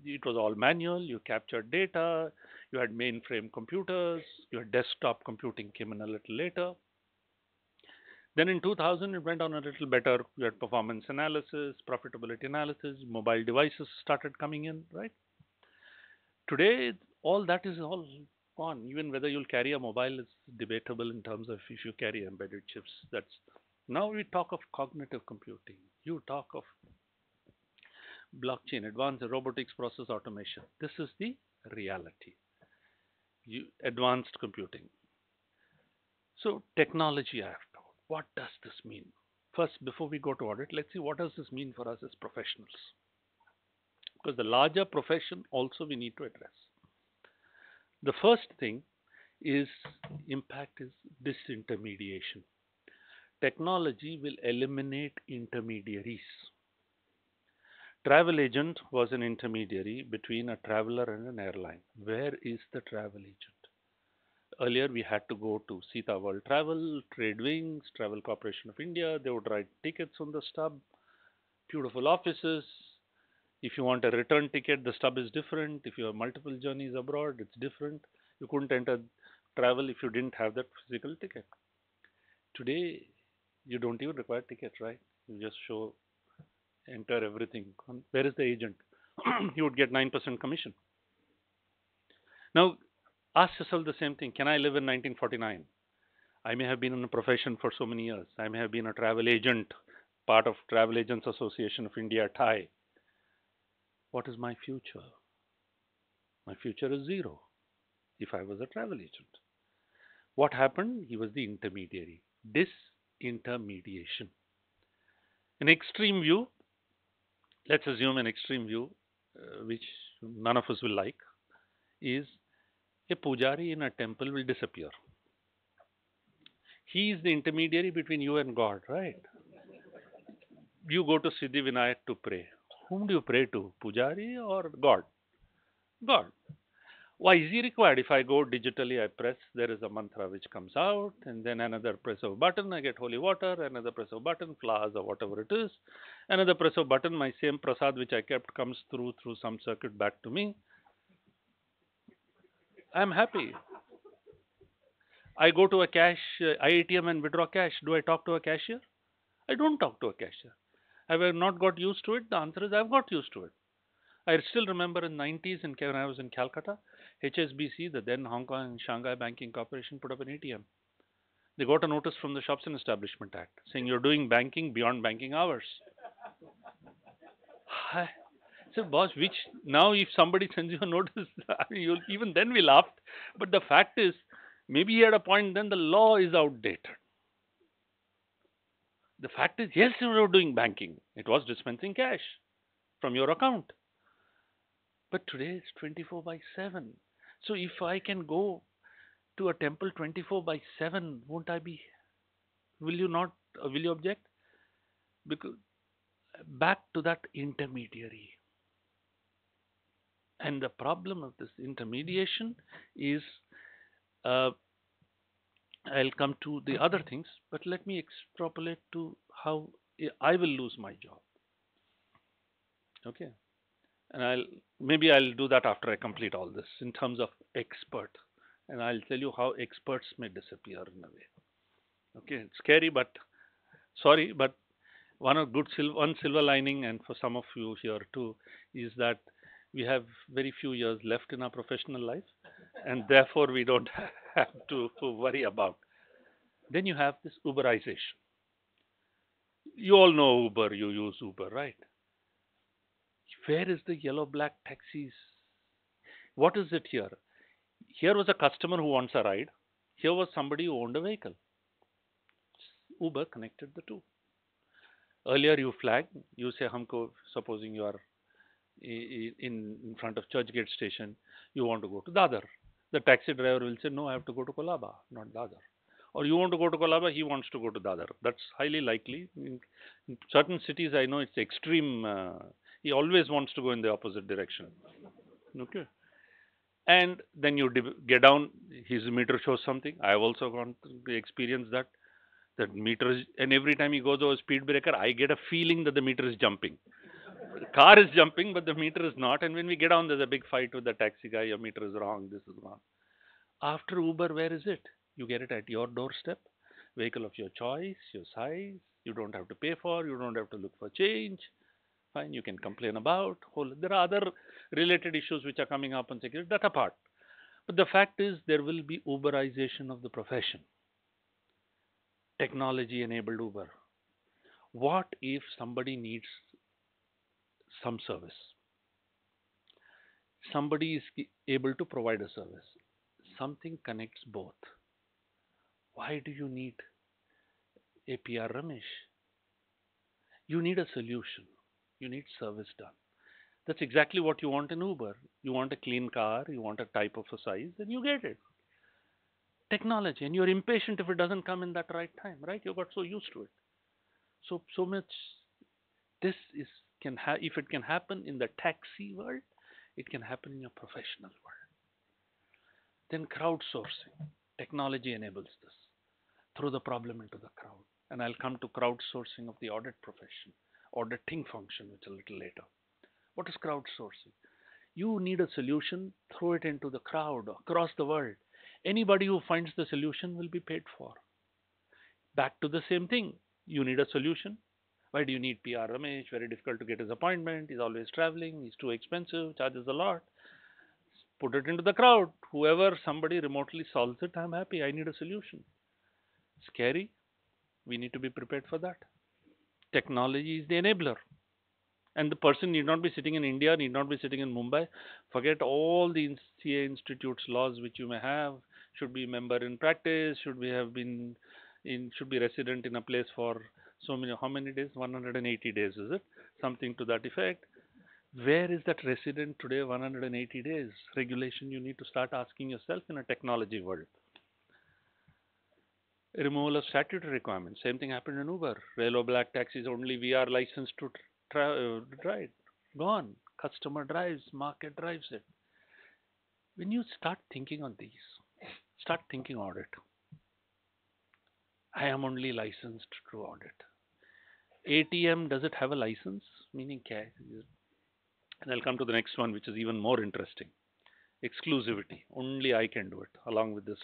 It was all manual. You captured data. You had mainframe computers. Your desktop computing came in a little later. Then in 2000, it went on a little better. You had performance analysis, profitability analysis, mobile devices started coming in, right? Today, all that is all gone. Even whether you'll carry a mobile is debatable in terms of if you carry embedded chips. That's now we talk of cognitive computing. You talk of blockchain, advanced robotics, process automation. This is the reality. Advanced computing. So technology I have taught. What does this mean? First, before we go to audit, let's see what does this mean for us as professionals. Because the larger profession also we need to address. The first thing is impact is disintermediation. Technology will eliminate intermediaries. Travel agent was an intermediary between a traveler and an airline. Where is the travel agent? Earlier, we had to go to Sita World Travel, Trade Wings, Travel Corporation of India. They would write tickets on the stub, beautiful offices. If you want a return ticket, the stub is different. If you have multiple journeys abroad, it's different. You couldn't enter travel if you didn't have that physical ticket. Today, you don't even require ticket, right? You just enter everything. Where is the agent? You would get 9% commission. Now, ask yourself the same thing. Can I live in 1949? I may have been in a profession for so many years. I may have been a travel agent, part of Travel Agents Association of India, TAI. What is my future? My future is zero if I was a travel agent. What happened? He was the intermediary. Disintermediation. An extreme view, let's assume an extreme view, which none of us will like, is a pujari in a temple will disappear. He is the intermediary between you and God, right? You go to Siddhi Vinayak to pray. Whom do you pray to? Pujari or God? God. Why is he required? If I go digitally, I press, there is a mantra which comes out, and then another press of button, I get holy water, another press of button, flowers or whatever it is, another press of button, my same prasad which I kept comes through some circuit back to me. I'm happy. I go to a cash, IATM and withdraw cash. Do I talk to a cashier? I don't talk to a cashier. Have I not got used to it? The answer is I've got used to it. I still remember in 90s when I was in Calcutta, HSBC, the then Hong Kong and Shanghai Banking Corporation, put up an ATM. They got a notice from the Shops and Establishment Act saying you're doing banking beyond banking hours. I said, boss, which now if somebody sends you a notice, even then we laughed. But the fact is, maybe he had a point then the law is outdated. The fact is, yes, you were doing banking. It was dispensing cash from your account. But today it's 24 by 7. So if I can go to a temple 24 by 7, won't I be? Will you not? Will you object? Because back to that intermediary. And the problem of this intermediation is, uh, I'll come to the other things, but let me extrapolate to how I will lose my job. Okay. And I'll do that after I complete all this in terms of expert. And I'll tell you how experts may disappear in a way. Okay, it's scary, but sorry, but one silver lining, and for some of you here too, is that we have very few years left in our professional life, and therefore we don't have to worry about. Then you have this Uberization. You all know Uber, you use Uber, right? Where is the yellow black taxis? What is it here? Here was a customer who wants a ride. Here was somebody who owned a vehicle. Uber connected the two. Earlier you flag, you say humko, supposing you are in front of Churchgate station, you want to go to Dadar. The taxi driver will say, no, I have to go to Kolaba, not Dadar. Or you want to go to Kolaba, he wants to go to Dadar. That's highly likely. In certain cities, I know it's extreme. He always wants to go in the opposite direction. Okay. And then you get down, his meter shows something. I have also gone to experience that. That meter is, and every time he goes over speed breaker, I get a feeling that the meter is jumping. The car is jumping, but the meter is not. And when we get down, there's a big fight with the taxi guy. Your meter is wrong. This is wrong. After Uber, where is it? You get it at your doorstep. Vehicle of your choice, your size. You don't have to pay for. You don't have to look for change. Fine. You can complain about. There are other related issues which are coming up on security. That apart. But the fact is, there will be Uberization of the profession. Technology enabled Uber. What if somebody needs some service? Somebody is able to provide a service. Something connects both. Why do you need APR Ramesh? You need a solution. You need service done. That's exactly what you want in Uber. You want a clean car, you want a type of a size, and you get it. Technology, and you're impatient if it doesn't come in that right time, right? You got so used to it. So much. This is if it can happen in the taxi world, it can happen in your professional world. Then crowdsourcing. Technology enables this. Throw the problem into the crowd. And I'll come to crowdsourcing of the audit profession, auditing function, which a little later. What is crowdsourcing? You need a solution, throw it into the crowd across the world. Anybody who finds the solution will be paid for. Back to the same thing. You need a solution. Why do you need PR Ramesh? Very difficult to get his appointment. He's always traveling. He's too expensive, charges a lot. Put it into the crowd. Whoever somebody remotely solves it, I'm happy. I need a solution. Scary. We need to be prepared for that. Technology is the enabler. And the person need not be sitting in India, need not be sitting in Mumbai. Forget all the CA Institute's laws which you may have. Should be member in practice, should be resident in a place for so many, how many days? 180 days, is it? Something to that effect. Where is that resident today, 180 days? Regulation you need to start asking yourself in a technology world. Removal of statutory requirements. Same thing happened in Uber. Railway black taxis only VR license to drive. Gone. Customer drives, market drives it. When you start thinking on these, start thinking audit. I am only licensed to audit. ATM, does it have a license? Meaning, and I'll come to the next one, which is even more interesting. Exclusivity. Only I can do it. Along with this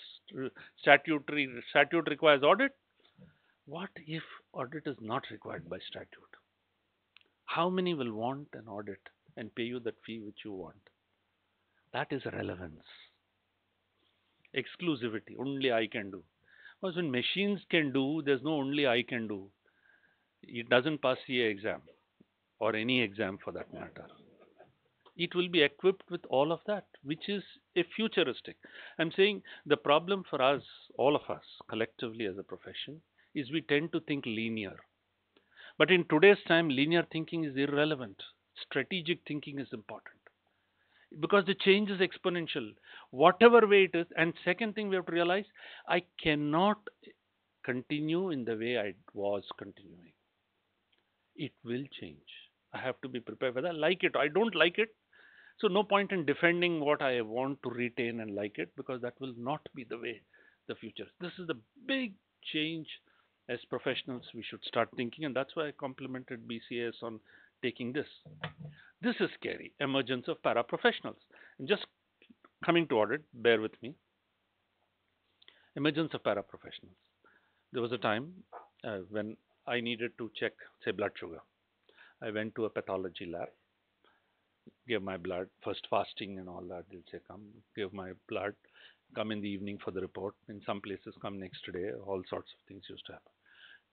statute requires audit. What if audit is not required by statute? How many will want an audit and pay you that fee which you want? That is relevance. Exclusivity. Only I can do. Because when machines can do, there's no only I can do. It doesn't pass CA exam or any exam for that matter. It will be equipped with all of that, which is a futuristic. I'm saying the problem for us, all of us, collectively as a profession, is we tend to think linear. But in today's time, linear thinking is irrelevant. Strategic thinking is important. Because the change is exponential, whatever way it is. And second thing we have to realize, I cannot continue in the way I was continuing. It will change. I have to be prepared for that. Like it, I don't like it. So no point in defending what I want to retain and like it, because that will not be the way the future. This is the big change as professionals we should start thinking, and that's why I complimented BCAS on taking this. This is scary. Emergence of paraprofessionals. And just coming to audit, bear with me. Emergence of paraprofessionals. There was a time when I needed to check, say, blood sugar. I went to a pathology lab, gave my blood, first fasting and all that. They'll say, come, give my blood, come in the evening for the report. In some places, come next day. All sorts of things used to happen.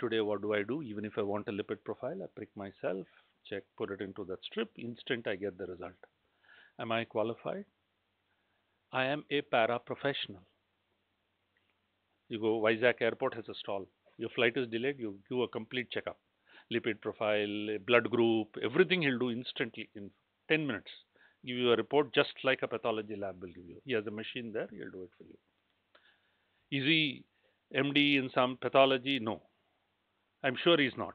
Today, what do? Even if I want a lipid profile, I prick myself, check, put it into that strip, instant I get the result. Am I qualified? I am a paraprofessional. You go, Vizag airport has a stall. Your flight is delayed, you do a complete checkup. Lipid profile, blood group, everything he'll do instantly in 10 minutes. Give you a report just like a pathology lab will give you. He has a machine there, he'll do it for you. Is he MD in some pathology? No. I'm sure he's not.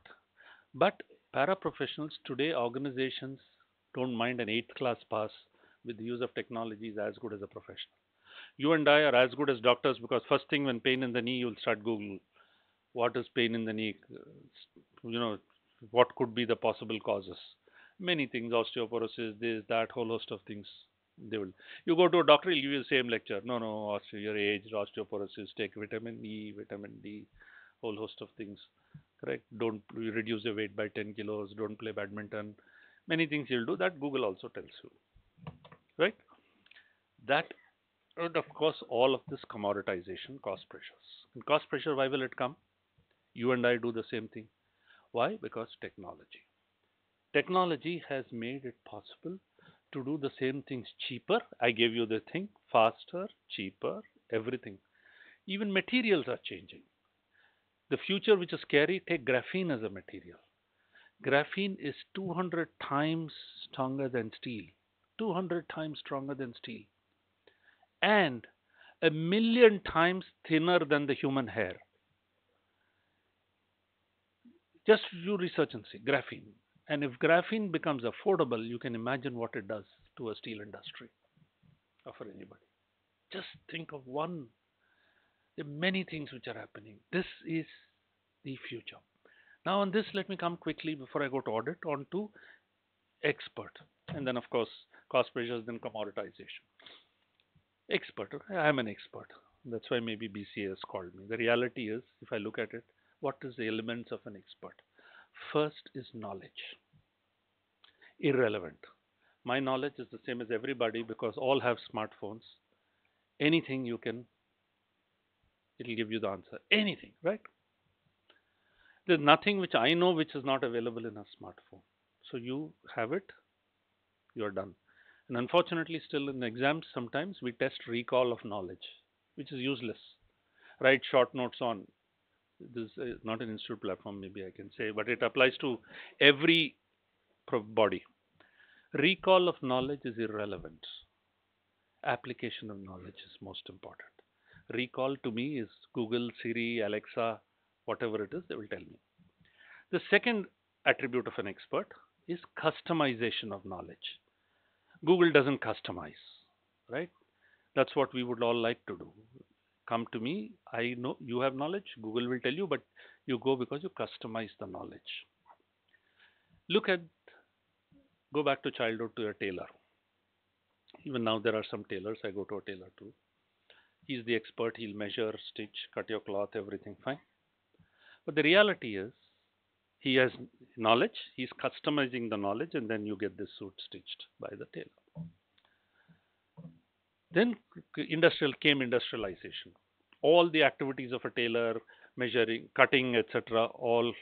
But paraprofessionals today, organizations don't mind an 8th class pass with the use of technology is as good as a professional. You and I are as good as doctors because first thing when pain in the knee, you'll start Google. What is pain in the knee? What could be the possible causes? Many things, osteoporosis, this, that, whole host of things. They will. You go to a doctor, he'll give you the same lecture. No, your age, osteoporosis, take vitamin E, vitamin D, whole host of things. Correct? Don't reduce your weight by 10 kilos. Don't play badminton. Many things you'll do that Google also tells you. Right? That, and of course, all of this commoditization, cost pressures. And cost pressure, why will it come? You and I do the same thing. Why? Because technology. Technology has made it possible to do the same things cheaper. I gave you the thing, faster, cheaper, everything. Even materials are changing. The future, which is scary, take graphene as a material. Graphene is 200 times stronger than steel. 200 times stronger than steel. And 1,000,000 times thinner than the human hair. Just do research and see graphene. And if graphene becomes affordable, you can imagine what it does to a steel industry or for anybody. Just think of one. There are many things which are happening. This is the future. Now, on this, let me come quickly before I go to audit on to expert. And then, of course, cost pressures, then commoditization. Expert. Okay? I'm an expert. That's why maybe BCA has called me. The reality is, if I look at it, what is the elements of an expert? First is knowledge. Irrelevant. My knowledge is the same as everybody because all have smartphones. Anything you can, it'll give you the answer. Anything, right? There's nothing which I know which is not available in a smartphone. So you have it, you're done. And unfortunately, still in exams, sometimes we test recall of knowledge, which is useless. Write short notes on. This is not an institute platform, maybe I can say, but it applies to every body. Recall of knowledge is irrelevant. Application of knowledge is most important. Recall to me is Google, Siri, Alexa, whatever it is, they will tell me. The second attribute of an expert is customization of knowledge. Google doesn't customize, right? That's what we would all like to do. Come to me, I know you have knowledge, Google will tell you, but you go because you customize the knowledge. Look at, go back to childhood to a tailor. Even now there are some tailors, I go to a tailor too. He's the expert, he'll measure, stitch, cut your cloth, everything fine. But the reality is, he has knowledge, he's customizing the knowledge, and then you get this suit stitched by the tailor. Then industrialization. All the activities of a tailor, measuring, cutting, etc., all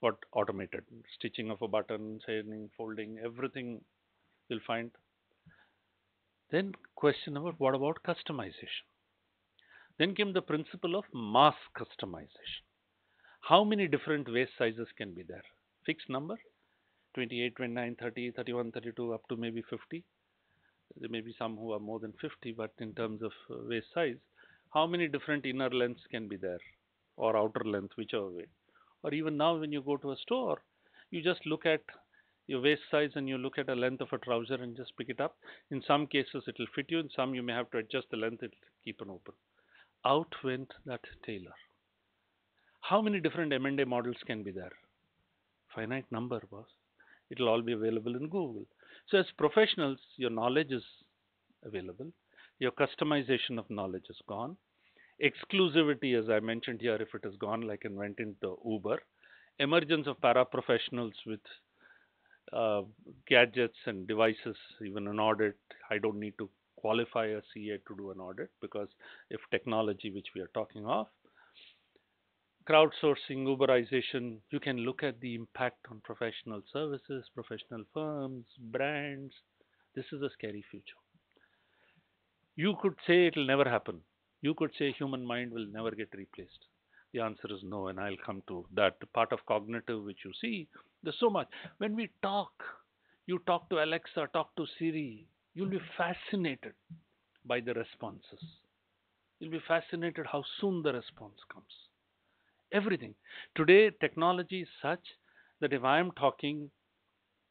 got automated. Stitching of a button, sewing, folding, everything you'll find. Then question about what about customization? Then came the principle of mass customization. How many different waist sizes can be there? Fixed number? 28, 29, 30, 31, 32, up to maybe 50. There may be some who are more than 50, but in terms of waist size, how many different inner lengths can be there? Or outer length, whichever way. Or even now when you go to a store, you just look at your waist size and you look at a length of a trouser and just pick it up. In some cases it will fit you, in some you may have to adjust the length, it will keep it open. Out went that tailor. How many different M&A models can be there? Finite number, boss. It will all be available in Google. So as professionals, your knowledge is available. Your customization of knowledge is gone. Exclusivity, as I mentioned here, if it is gone, like I went into Uber. Emergence of paraprofessionals with gadgets and devices, even an audit. I don't need to qualify a CA to do an audit because if technology, which we are talking of, crowdsourcing, Uberization, you can look at the impact on professional services, professional firms, brands. This is a scary future. You could say it will never happen. You could say human mind will never get replaced. The answer is no, and I'll come to that part of cognitive which you see. There's so much. When we talk, you talk to Alexa, talk to Siri, you'll be fascinated by the responses. You'll be fascinated how soon the response comes. Everything. Today, technology is such that if I am talking,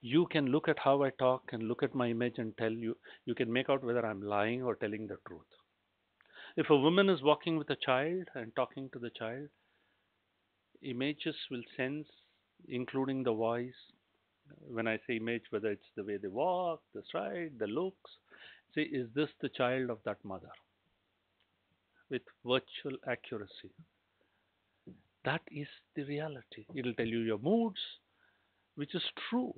you can look at how I talk and look at my image and tell you, you can make out whether I'm lying or telling the truth. If a woman is walking with a child and talking to the child, images will sense, including the voice. When I say image, whether it's the way they walk, the stride, the looks, say, is this the child of that mother? With virtual accuracy. That is the reality. It will tell you your moods, which is true.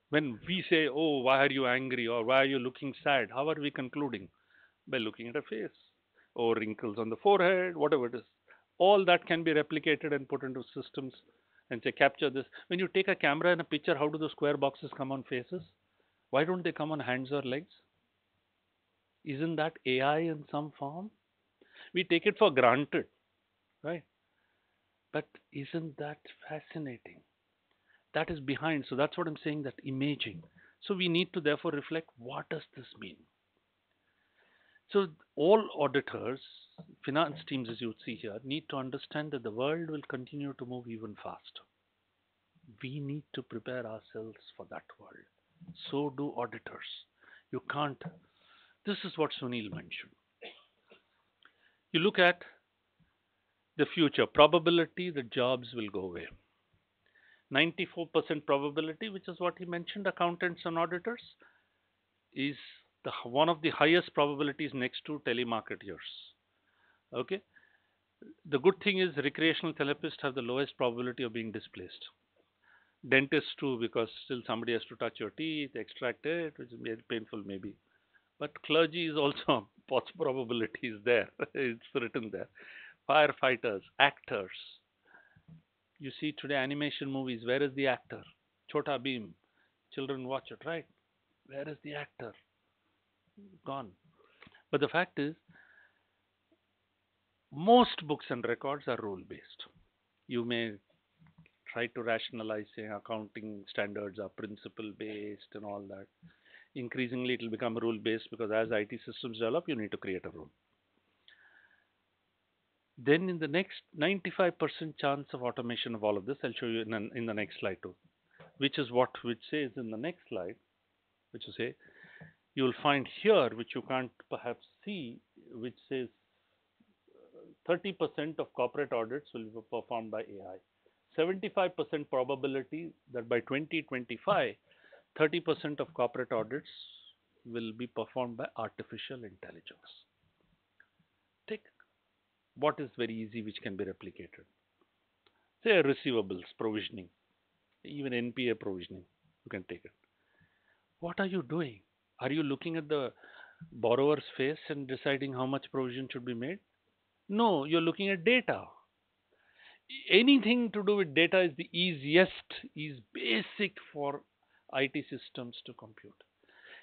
When we say, oh, why are you angry or why are you looking sad? How are we concluding? By looking at a face or wrinkles on the forehead, whatever it is. All that can be replicated and put into systems and say, capture this. When you take a camera and a picture, how do the square boxes come on faces? Why don't they come on hands or legs? Isn't that AI in some form? We take it for granted, right? But isn't that fascinating? That is behind. So that's what I'm saying, that imaging. So we need to therefore reflect, what does this mean? So all auditors, finance teams, as you see here, need to understand that the world will continue to move even faster. We need to prepare ourselves for that world. So do auditors. You can't. This is what Sunil mentioned. You look at the future probability that jobs will go away. 94% probability, which is what he mentioned, accountants and auditors, is one of the highest probabilities next to telemarketers. Okay. The good thing is recreational therapists have the lowest probability of being displaced. Dentists too, because still somebody has to touch your teeth, extract it, which is very painful maybe. But clergy is also probability is there. It's written there. Firefighters, actors. You see today animation movies. Where is the actor? Chota Beam. Children watch it, right? Where is the actor? Gone. But the fact is, most books and records are rule based. You may try to rationalize saying accounting standards are principle based and all that. Increasingly, it will become rule based because as IT systems develop, you need to create a rule. Then, in the next 95% chance of automation of all of this, I'll show you in the next slide too, which is what which says in the next slide, which is say you will find here, which you can't perhaps see, which says 30% of corporate audits will be performed by AI. 75% probability that by 2025, 30% of corporate audits will be performed by artificial intelligence. Take what is very easy, which can be replicated. Say receivables provisioning, even NPA provisioning, you can take it. What are you doing? Are you looking at the borrower's face and deciding how much provision should be made? No, you're looking at data. Anything to do with data is the easiest, is basic for IT systems to compute.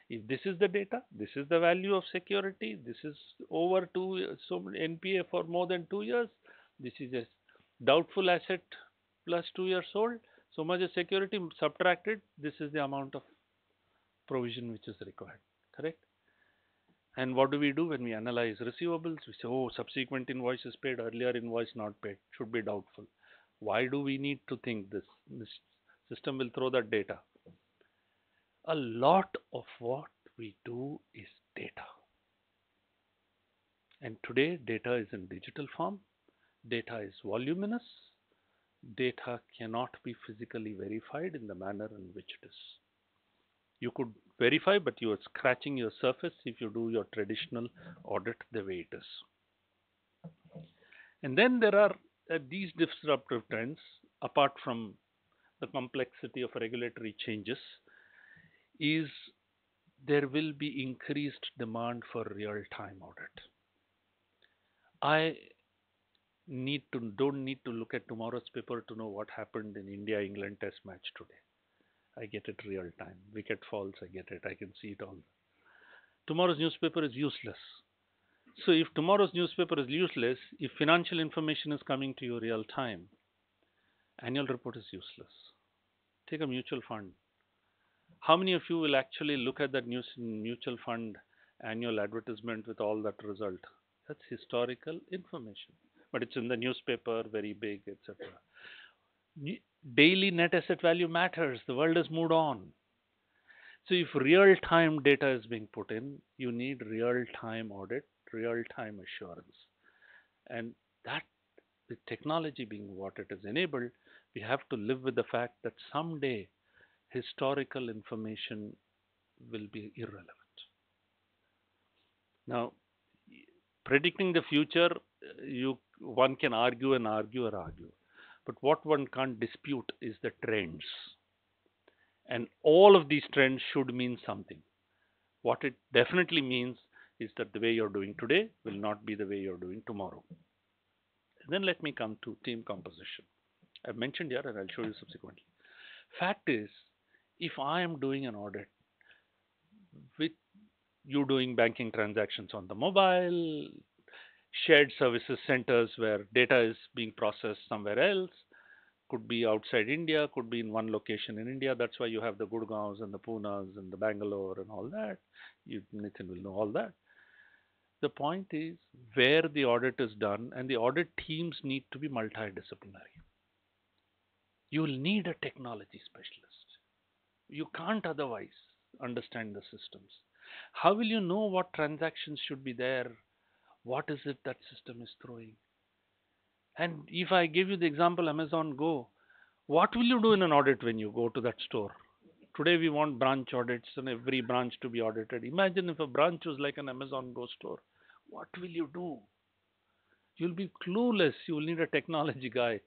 If this is the data, this is the value of security, this is over so NPA for more than 2 years, this is a doubtful asset plus 2 years old, so much as security subtracted, this is the amount of provision which is required, correct? And what do we do when we analyze receivables? We say, oh, subsequent invoice is paid, earlier invoice not paid, should be doubtful. Why do we need to think this? This system will throw that data. A lot of what we do is data. And today, data is in digital form. Data is voluminous. Data cannot be physically verified in the manner in which it is. You could verify, but you are scratching your surface if you do your traditional audit the way it is. And then there are these disruptive trends, apart from the complexity of regulatory changes, is there will be increased demand for real-time audit. I don't need to look at tomorrow's paper to know what happened in India-England test match today. I get it real time. Wicket falls, I get it. I can see it all. Tomorrow's newspaper is useless. So if tomorrow's newspaper is useless, if financial information is coming to you real time, annual report is useless. Take a mutual fund. How many of you will actually look at that mutual fund annual advertisement with all that result? That's historical information, but it's in the newspaper, very big, etc. Daily net asset value matters. The world has moved on. So if real-time data is being put in, you need real-time audit, real-time assurance. And that, with technology being what it has enabled, we have to live with the fact that someday historical information will be irrelevant. Now, predicting the future, one can argue and argue or argue. But what one can't dispute is the trends. And all of these trends should mean something. What it definitely means is that the way you're doing today will not be the way you're doing tomorrow. And then let me come to team composition. I've mentioned here and I'll show you subsequently. Fact is, if I am doing an audit with you doing banking transactions on the mobile, shared services centers where data is being processed somewhere else, could be outside India, could be in one location in India. That's why you have the Gurgaons and the Punas and the Bangalore and all that. Nitin will know all that. The point is where the audit is done, and the audit teams need to be multidisciplinary. You will need a technology specialist. You can't otherwise understand the systems. How will you know what transactions should be there? What is it that system is throwing? And if I give you the example Amazon Go, what will you do in an audit when you go to that store? Today we want branch audits and every branch to be audited. Imagine if a branch was like an Amazon Go store. What will you do? You'll be clueless. You will need a technology guy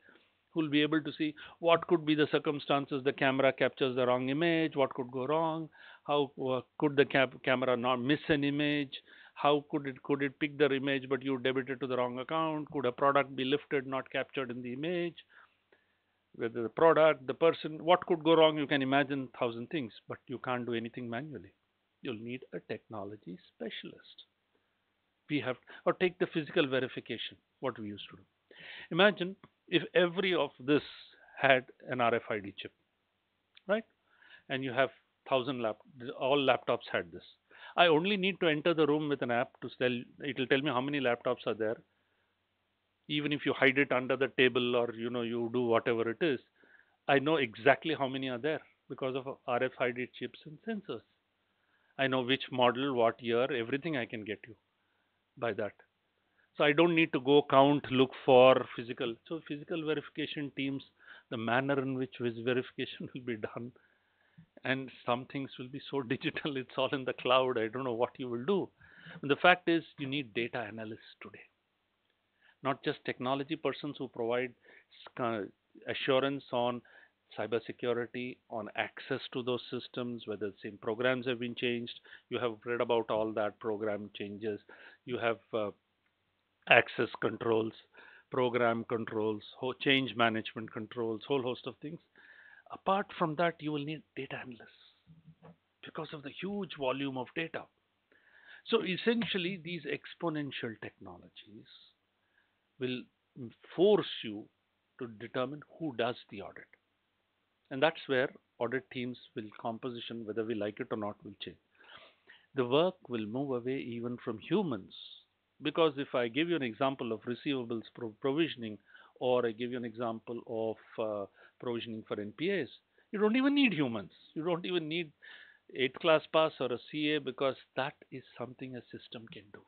who will be able to see what could be the circumstances the camera captures the wrong image, what could go wrong, how could the camera not miss an image, how could it pick the image but you debit it to the wrong account, could a product be lifted not captured in the image, whether the product, the person, what could go wrong. You can imagine thousand things, but you can't do anything manually. You'll need a technology specialist. We have, or take the physical verification, what we used to do. Imagine if every of this had an RFID chip, right? And you have thousand all laptops had this. I only need to enter the room with an app to tell, it will tell me how many laptops are there. Even if you hide it under the table or you do whatever it is, I know exactly how many are there because of RFID chips and sensors. I know which model, what year, everything I can get you by that. So I don't need to go count, look for physical. So physical verification teams, the manner in which verification will be done, and some things will be so digital, it's all in the cloud. I don't know what you will do. And the fact is, you need data analysts today, not just technology persons who provide assurance on cybersecurity, on access to those systems, whether the same programs have been changed. You have read about all that program changes. You have access controls, program controls, change management controls, whole host of things. Apart from that, you will need data analysts because of the huge volume of data. So essentially, these exponential technologies will force you to determine who does the audit. And that's where audit teams will composition, whether we like it or not, will change. The work will move away even from humans. Because if I give you an example of receivables provisioning, or I give you an example of provisioning for NPAs, you don't even need humans. You don't even need 8th class pass or a CA, because that is something a system can do.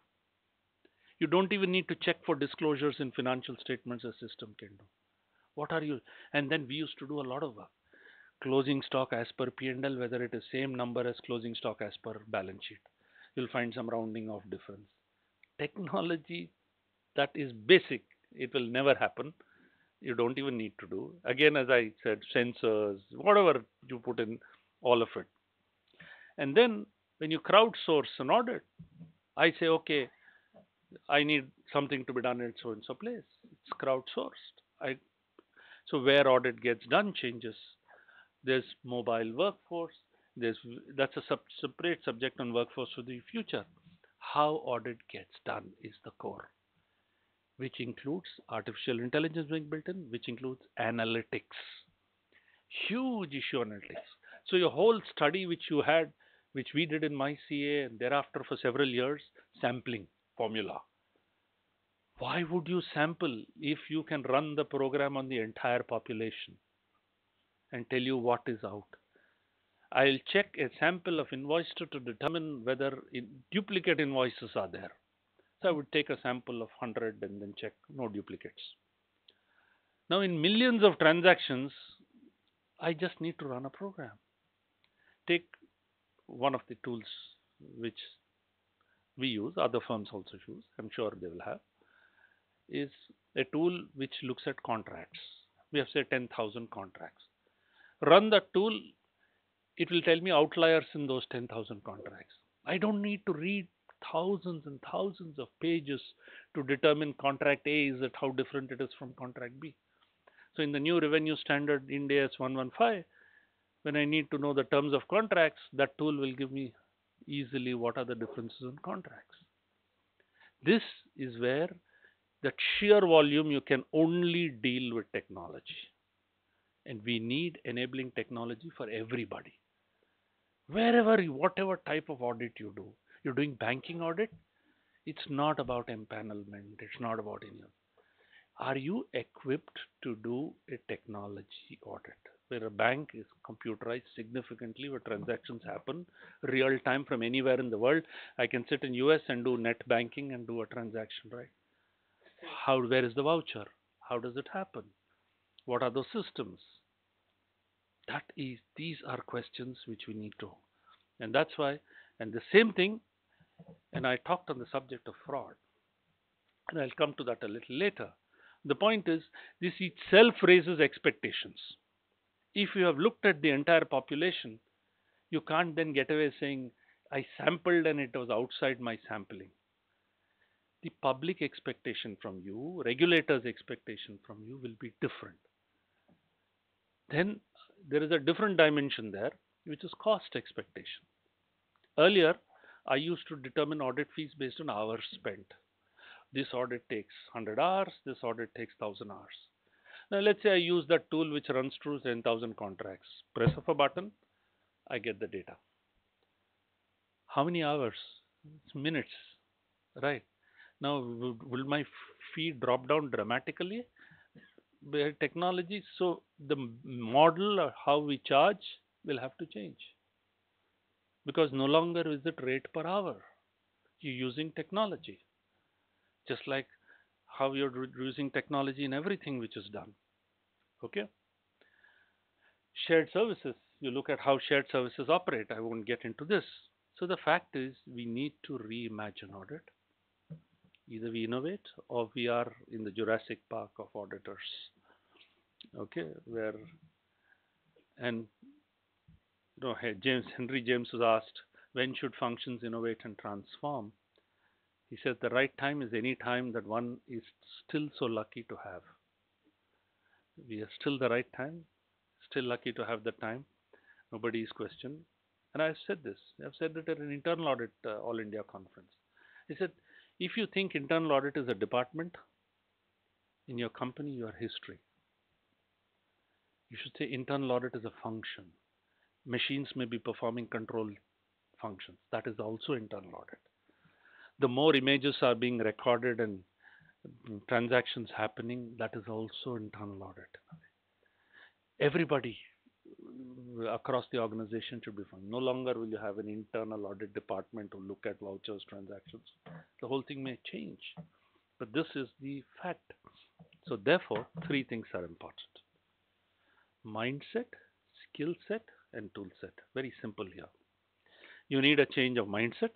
You don't even need to check for disclosures in financial statements, a system can do. What are you? And then we used to do a lot of work. Closing stock as per P&L, whether it is same number as closing stock as per balance sheet. You'll find some rounding off difference. Technology that is basic, it will never happen. You don't even need to do. Again, as I said, sensors, whatever you put in, all of it. And then when you crowdsource an audit, I say, okay, I need something to be done in so and so place. It's crowdsourced. So where audit gets done changes. There's mobile workforce. That's a separate subject on workforce for the future. How audit gets done is the core, which includes artificial intelligence being built in, which includes analytics. Huge issue analytics. So your whole study which you had, which we did in my CA and thereafter for several years, sampling formula. Why would you sample if you can run the program on the entire population and tell you what is out? I'll check a sample of invoice to determine whether duplicate invoices are there. So I would take a sample of 100 and then check no duplicates. Now in millions of transactions, I just need to run a program. Take one of the tools which we use, other firms also use, I'm sure they will have, is a tool which looks at contracts. We have say 10,000 contracts. Run that tool, it will tell me outliers in those 10,000 contracts. I don't need to read thousands and thousands of pages to determine contract A is at how different it is from contract B. So in the new revenue standard Ind AS 115, when I need to know the terms of contracts, that tool will give me easily what are the differences in contracts. This is where that sheer volume you can only deal with technology. And we need enabling technology for everybody. Wherever, whatever type of audit you do, you're doing banking audit, It's not about empanelment. It's not about any of. Are you equipped to do a technology audit where a bank is computerized significantly, where transactions happen real time from anywhere in the world? I can sit in US and do net banking and do a transaction, right? Where is the voucher? How does it happen? What are those systems? These are questions which we need to, and that's why, and the same thing, and I talked on the subject of fraud, and I'll come to that a little later. The point is, this itself raises expectations. If you have looked at the entire population, you can't then get away saying, I sampled and it was outside my sampling. The public expectation from you, regulators' expectation from you will be different. Then there is a different dimension there, which is cost expectation. Earlier, I used to determine audit fees based on hours spent. This audit takes 100 hours, this audit takes 1000 hours. Now, let's say I use that tool which runs through 10,000 contracts. Press of a button, I get the data. How many hours? It's minutes, right? Now, will my fee drop down dramatically by technology? So, the model or how we charge will have to change because no longer is it rate per hour. You're using technology, just like how you're using technology in everything which is done. Okay? Shared services, you look at how shared services operate. I won't get into this. So the fact is, we need to reimagine audit. Either we innovate or we are in the Jurassic Park of auditors. Okay, where and Henry James was asked, when should functions innovate and transform? He said the right time is any time that one is still so lucky to have. We are still the right time, still lucky to have the time. Nobody is questioned. And I've said this. I've said it at an internal audit all India conference. I said, if you think internal audit is a department in your company, you are history. You should say internal audit is a function. Machines may be performing control functions. That is also internal audit. The more images are being recorded and transactions happening, that is also internal audit. Everybody across the organization should be fun. No longer will you have an internal audit department to look at vouchers, transactions. The whole thing may change, but this is the fact. So therefore, three things are important: mindset, skill set, and tool set. Very simple here. You need a change of mindset.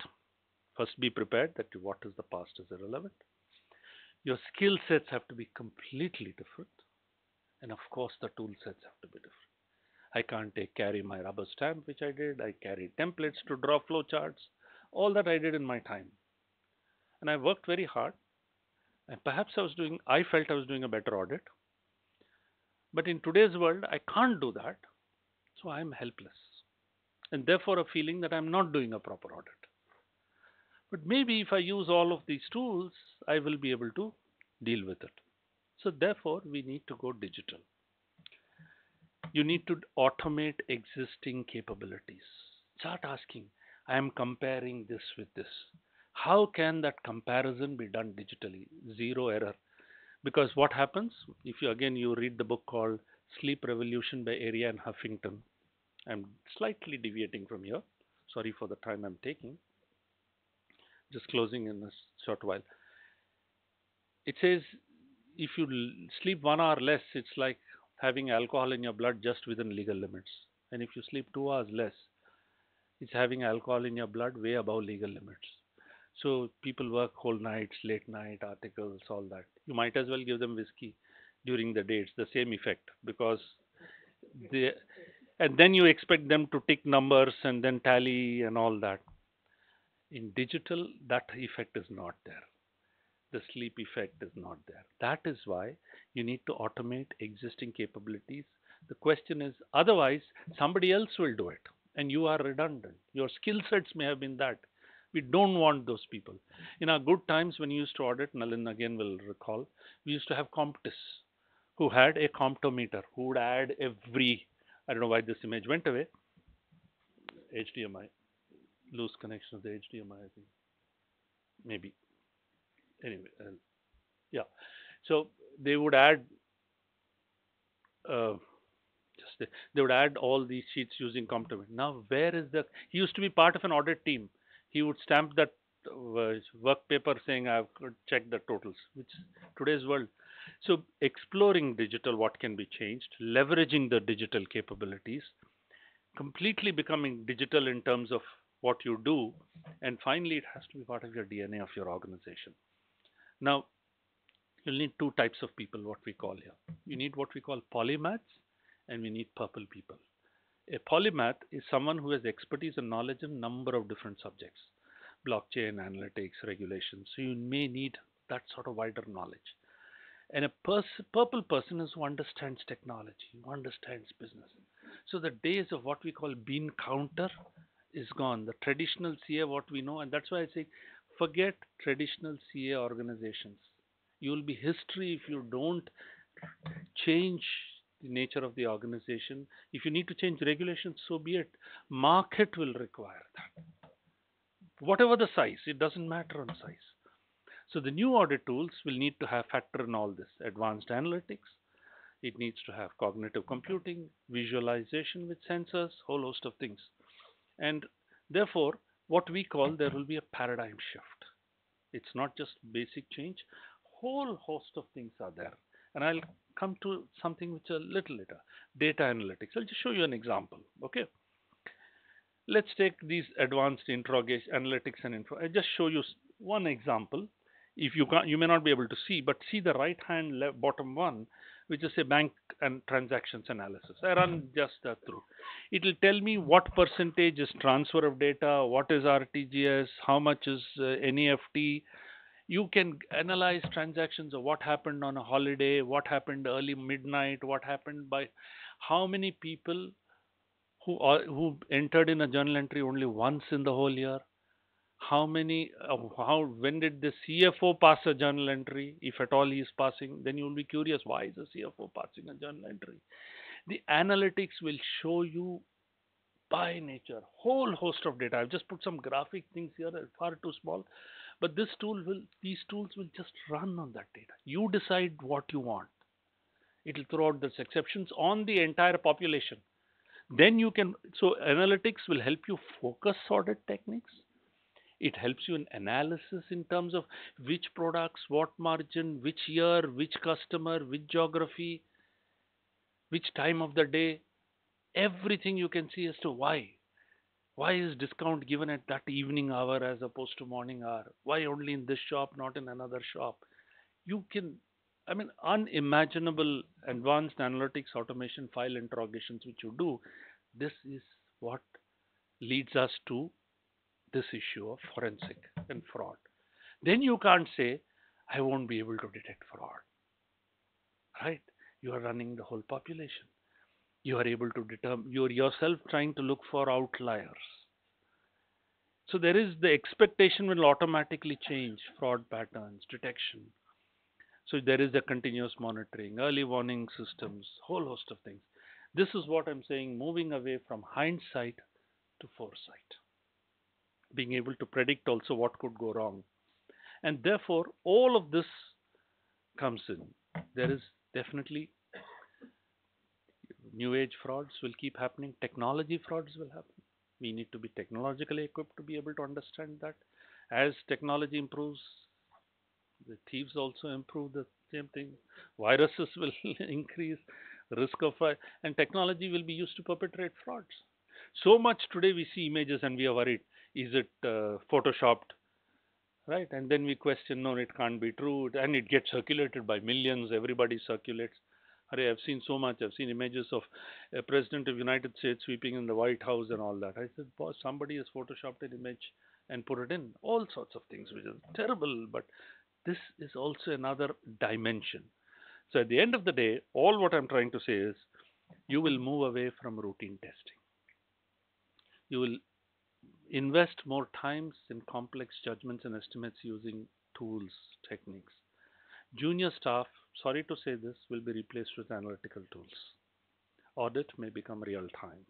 First, be prepared that what is the past is irrelevant. Your skill sets have to be completely different. And of course, the tool sets have to be different. I can't carry my rubber stamp, which I did. I carried templates to draw flow charts. All that I did in my time. And I worked very hard. And perhaps I felt I was doing a better audit. But in today's world, I can't do that. So I'm helpless. And therefore, a feeling that I'm not doing a proper audit. But maybe if I use all of these tools, I will be able to deal with it. So therefore, we need to go digital. You need to automate existing capabilities. Start asking, I am comparing this with this. How can that comparison be done digitally? Zero error. Because what happens, if you read the book called Sleep Revolution by Aria and Huffington. I'm slightly deviating from here. Sorry for the time I'm taking. Just closing in a short while. It says if you sleep 1 hour less, it's like having alcohol in your blood just within legal limits. And if you sleep 2 hours less, it's having alcohol in your blood way above legal limits. So people work whole nights, late night articles, all that. You might as well give them whiskey during the day. It's the same effect because and then you expect them to tick numbers and then tally and all that. In digital, that effect is not there. The sleep effect is not there. That is why you need to automate existing capabilities. The question is, otherwise, somebody else will do it and you are redundant. Your skill sets may have been that. We don't want those people. In our good times when we used to audit, Nalin again will recall, we used to have Comptis who had a comptometer who would add every, I don't know why this image went away, HDMI, loose connection of the HDMI, I think. Maybe. Anyway, yeah. So they would add uh, they would add all these sheets using Complement. Now, where is the? He used to be part of an audit team. He would stamp that work paper saying I've checked the totals, which is today's world. So exploring digital, what can be changed, leveraging the digital capabilities, completely becoming digital in terms of what you do, and finally, it has to be part of your DNA of your organization. Now, you'll need two types of people, what we call here. You need what we call polymaths, and we need purple people. A polymath is someone who has expertise and knowledge in a number of different subjects, blockchain, analytics, regulations. So you may need that sort of wider knowledge. And a purple person is who understands technology, who understands business. So the days of what we call bean counter is gone. The traditional CA, what we know, and that's why I say forget traditional CA organizations. You will be history if you don't change the nature of the organization. If you need to change regulations, so be it. Market will require that. Whatever the size, it doesn't matter on size. So the new audit tools will need to have factor in all this. Advanced analytics, it needs to have cognitive computing, visualization with sensors, whole host of things. And therefore, what we call there will be a paradigm shift. It's not just basic change, whole host of things are there. And I'll come to something which a little later. Data analytics. I'll just show you an example. Okay. Let's take these advanced interrogation analytics and info. I just show you one example. If you can't, you may not be able to see, but see the right hand bottom one, which is a bank and transactions analysis. I run just that through. It will tell me what percentage is transfer of data, what is RTGS, how much is NEFT. You can analyze transactions of what happened on a holiday, what happened early midnight, what happened by how many people who entered in a journal entry only once in the whole year. How many? How when did the CFO pass a journal entry? If at all he is passing, then you will be curious. Why is the CFO passing a journal entry? The analytics will show you by nature whole host of data. I've just put some graphic things here, far too small, but these tools will just run on that data. You decide what you want. It will throw out those exceptions on the entire population. Then you can, so analytics will help you focus audit techniques. It helps you in analysis in terms of which products, what margin, which year, which customer, which geography, which time of the day. Everything you can see as to why. Why is discount given at that evening hour as opposed to morning hour? Why only in this shop, not in another shop? You can, I mean, unimaginable advanced analytics, automation, file interrogations which you do. This is what leads us to this issue of forensic and fraud. Then you can't say, I won't be able to detect fraud, right? You are running the whole population. You are able to determine, you're yourself trying to look for outliers. So there is the expectation will automatically change fraud patterns, detection. So there is a continuous monitoring, early warning systems, whole host of things. This is what I'm saying, moving away from hindsight to foresight, being able to predict also what could go wrong. And therefore, all of this comes in. There is definitely new age frauds will keep happening, technology frauds will happen. We need to be technologically equipped to be able to understand that. As technology improves, the thieves also improve the same thing. Viruses will increase, risk of and technology will be used to perpetrate frauds. So much today we see images and we are worried. Is it photoshopped? Right? And then we question, no, it can't be true. And it gets circulated by millions. Everybody circulates. I've seen so much. I've seen images of a president of United States sweeping in the White House and all that. I said, boss, somebody has photoshopped an image and put it in. All sorts of things, which is terrible. But this is also another dimension. So at the end of the day, all what I'm trying to say is you will move away from routine testing. You will invest more times in complex judgments and estimates using tools, techniques. Junior staff, sorry to say this, will be replaced with analytical tools. Audit may become real time.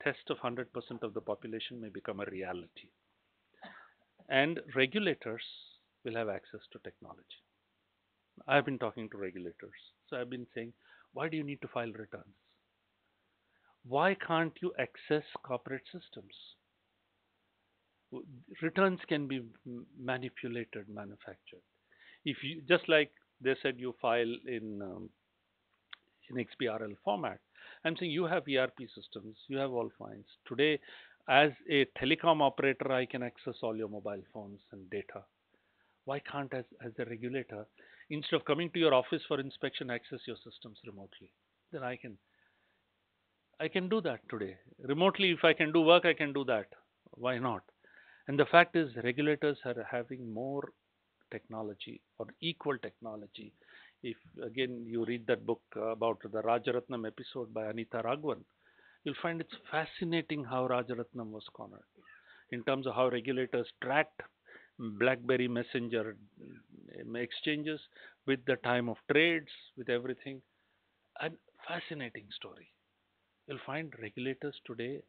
Test of 100% of the population may become a reality. And regulators will have access to technology. I've been talking to regulators. So I've been saying, why do you need to file returns? Why can't you access corporate systems? Returns can be manipulated, manufactured. If you just like they said, you file in XBRL format. I'm saying you have ERP systems, you have all fines. Today, as a telecom operator, I can access all your mobile phones and data. Why can't, as a regulator, instead of coming to your office for inspection, access your systems remotely? Then I can do that today. Remotely, if I can do work, I can do that. Why not? And the fact is, regulators are having more technology or equal technology. If again you read that book about the Rajaratnam episode by Anita Raghavan, you'll find it's fascinating how Rajaratnam was cornered in terms of how regulators tracked BlackBerry Messenger exchanges with the time of trades, with everything. A fascinating story. You'll find regulators today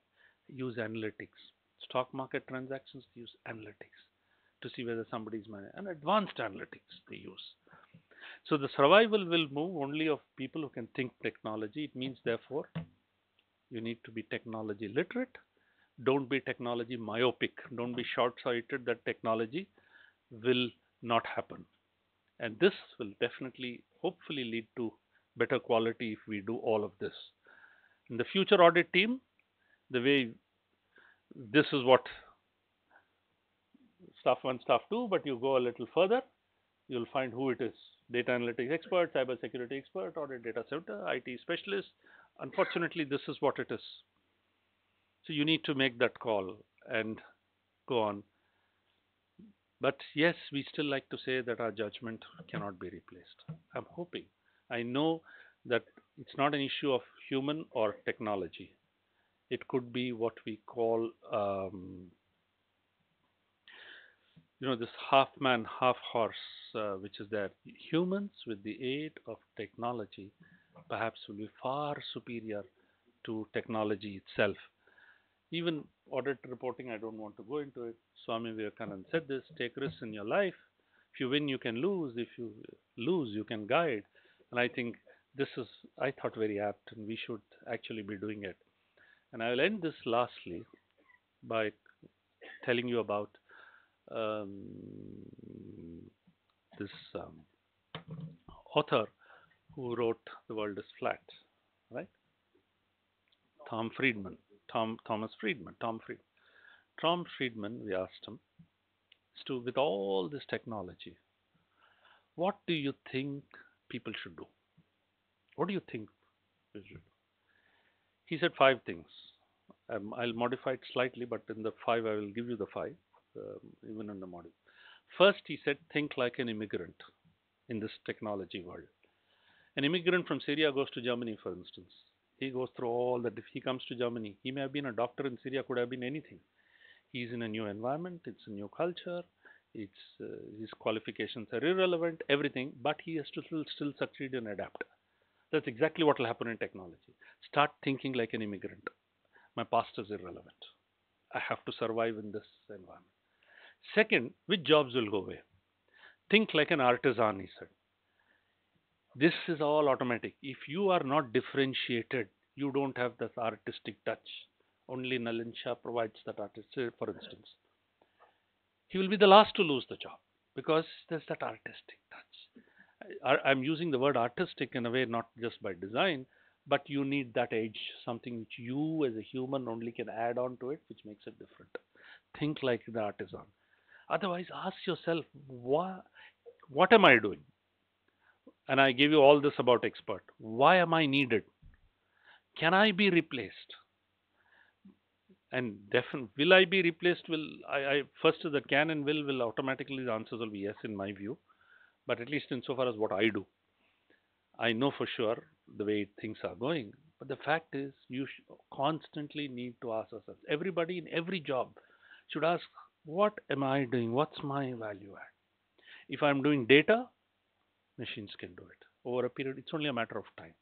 use analytics. Stock market transactions use analytics to see whether somebody's money, and advanced analytics they use. So the survival will move only of people who can think technology. It means therefore you need to be technology literate. Don't be technology myopic. Don't be short-sighted that technology will not happen. And this will definitely, hopefully, lead to better quality if we do all of this. In the future audit team, the way this is what staff 1, staff 2, but you go a little further, you'll find who it is. Data analytics expert, cyber security expert, audit data center, IT specialist. Unfortunately, this is what it is. So you need to make that call and go on. But yes, we still like to say that our judgment cannot be replaced. I'm hoping. I know that it's not an issue of human or technology. It could be what we call, this half man, half horse, which is that humans with the aid of technology perhaps will be far superior to technology itself. Even audit reporting, I don't want to go into it. Swami Vivekananda said this: take risks in your life. If you win, you can lose. If you lose, you can guide. And I think this is, I thought, very apt, and we should actually be doing it. And I will end this lastly by telling you about this author who wrote The World is Flat, right? Thomas Friedman. Tom Friedman, we asked him, with all this technology, what do you think people should do? What do you think we should do? He said 5 things. I'll modify it slightly, but in the 5, I will give you the 5, even in the model. First, he said, think like an immigrant in this technology world. An immigrant from Syria goes to Germany, for instance. He goes through all that. If he comes to Germany, he may have been a doctor in Syria, could have been anything. He's in a new environment, it's a new culture, his qualifications are irrelevant, everything, but he has to still succeed and adapt. That's exactly what will happen in technology. Start thinking like an immigrant. My past is irrelevant. I have to survive in this environment. Second, which jobs will go away? Think like an artisan, he said. This is all automatic. If you are not differentiated, you don't have this artistic touch. Only Nalin Shah provides that artistic, for instance. He will be the last to lose the job because there's that artistic touch. I'm using the word artistic in a way not just by design, but you need that edge, something which you as a human only can add on to it, which makes it different. Think like the artisan. Otherwise, ask yourself, what am I doing? And I gave you all this about expert. Why am I needed? Can I be replaced? And definitely, will I be replaced? First the can and will automatically, the answers will be yes in my view. But at least insofar as what I do, I know for sure the way things are going. But the fact is, you constantly need to ask ourselves. Everybody in every job should ask, what am I doing? What's my value add? If I'm doing data, machines can do it. Over a period, it's only a matter of time.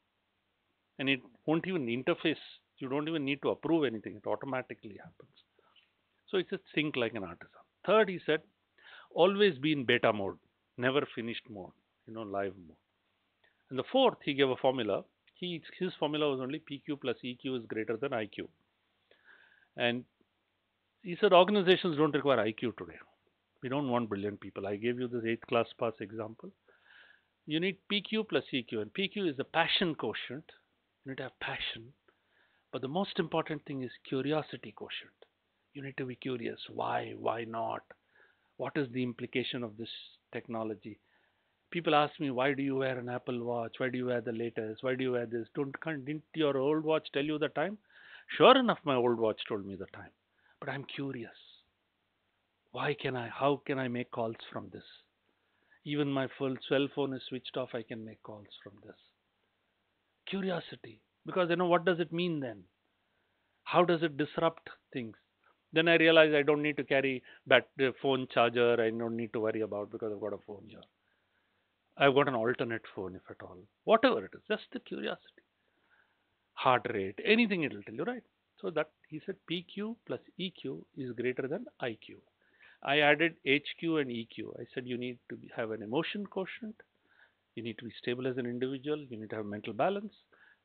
And it won't even interface. You don't even need to approve anything. It automatically happens. So it's a think like an artisan. Third, he said, always be in beta mode, never finished mode, live mode. And the fourth, he gave a formula. His formula was only PQ plus EQ is greater than IQ. And he said organizations don't require IQ today. We don't want brilliant people. I gave you this 8th class pass example. You need PQ plus EQ, and PQ is the passion quotient. You need to have passion. But the most important thing is curiosity quotient. You need to be curious. Why? Why not? What is the implication of this technology? People ask me, why do you wear an Apple Watch? Why do you wear the latest? Why do you wear this? Didn't your old watch tell you the time? Sure enough, my old watch told me the time. But I'm curious. How can I make calls from this? Even my full cell phone is switched off, I can make calls from this. Curiosity. Because what does it mean then? How does it disrupt things? Then I realize I don't need to carry phone charger. I don't need to worry about because I've got a phone here. I've got an alternate phone if at all. Whatever it is, just the curiosity. Heart rate, anything it will tell you, right? So that he said PQ plus EQ is greater than IQ. I added HQ and EQ. I said you need to have an emotion quotient. You need to be stable as an individual. You need to have mental balance.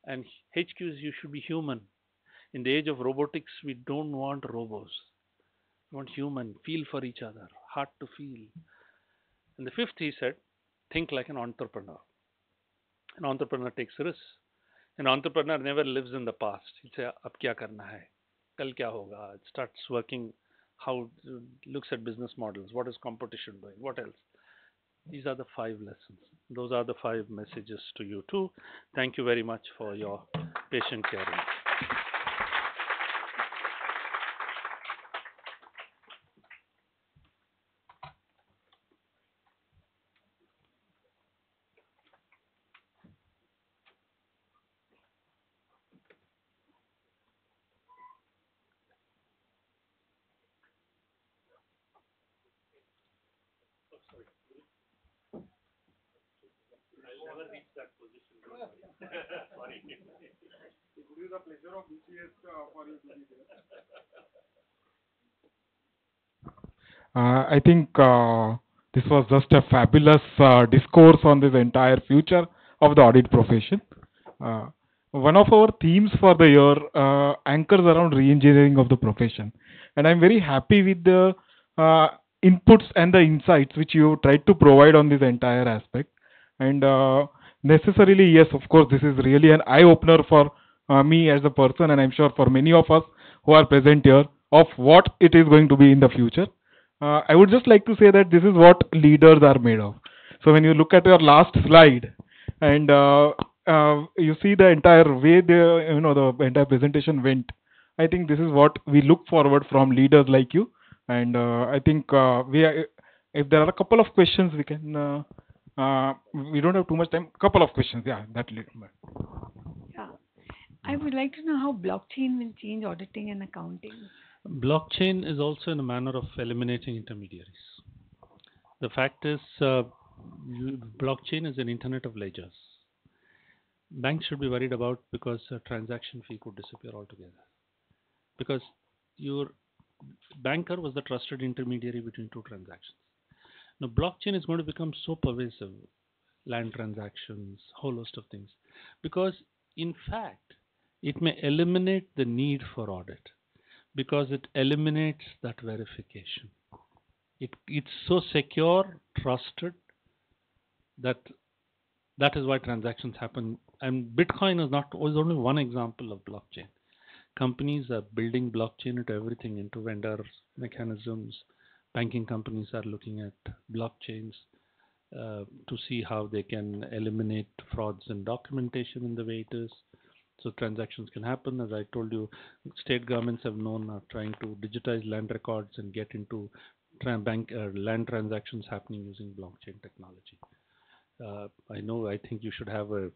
And HQ is you should be human. In the age of robotics, we don't want robots. We want human, feel for each other, heart to feel. And the fifth, he said, think like an entrepreneur. An entrepreneur takes risks. An entrepreneur never lives in the past. He'd say, ab kya karna hai? Kal kya hoga? It starts working, looks at business models. What is competition doing? What else? These are the 5 lessons. Those are the 5 messages to you too. Thank you very much for your patient hearing. I'll never reach that position. Sorry. It would be the pleasure of BCS for you to be there. I think this was just a fabulous discourse on this entire future of the audit profession. One of our themes for the year anchors around re-engineering of the profession, and I'm very happy with the inputs and the insights which you tried to provide on this entire aspect. And necessarily, yes, of course, this is really an eye-opener for me as a person, and I'm sure for many of us who are present here, of what it is going to be in the future. I would just like to say that this is what leaders are made of. So when you look at your last slide, and you see the entire way the entire presentation went, I think this is what we look forward from leaders like you. And I think if there are a couple of questions, we can. We don't have too much time. Couple of questions, yeah. Yeah, I would like to know how blockchain will change auditing and accounting. Blockchain is also in a manner of eliminating intermediaries. The fact is, blockchain is an internet of ledgers. Banks should be worried about because a transaction fee could disappear altogether. Because your banker was the trusted intermediary between 2 transactions. Now, blockchain is going to become so pervasive, land transactions, whole host of things, because in fact, it may eliminate the need for audit because it eliminates that verification. It's so secure, trusted, that is why transactions happen. And Bitcoin is only one example of blockchain. Companies are building blockchain into everything, into vendor mechanisms. Banking companies are looking at blockchains to see how they can eliminate frauds in documentation in the way it is. So transactions can happen. As I told you, state governments are trying to digitize land records and get into land transactions happening using blockchain technology. I think you should have a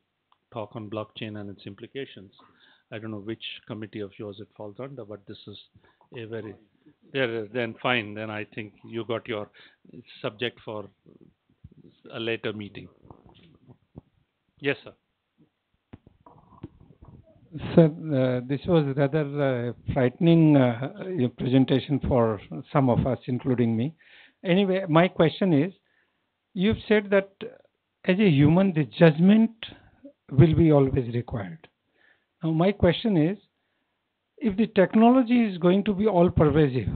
talk on blockchain and its implications. I don't know which committee of yours it falls under, but this is a very... Then fine. Then I think you got your subject for a later meeting. Yes, sir. Sir, this was rather frightening presentation for some of us, including me. Anyway, my question is, you've said that as a human, the judgment will be always required. Now, my question is, if the technology is going to be all pervasive,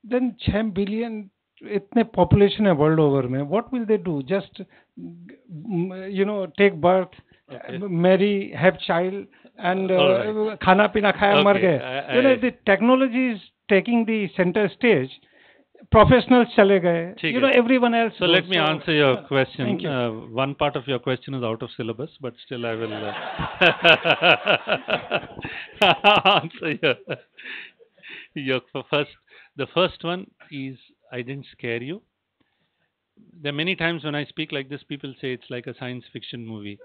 then 6 billion इतने population है world over में, what will they do? Just take birth, Okay. marry, have child, and All right. खाना पीना खाया मर Okay, गए. The technology is taking the center stage. Professionals चले गए. ठीक है. Everyone else. So let me answer your question. Thank you. One part of your question is out of syllabus, but still I will answer your first. The first one is, I didn't scare you. There are many times when I speak like this, people say it's like a science fiction movie.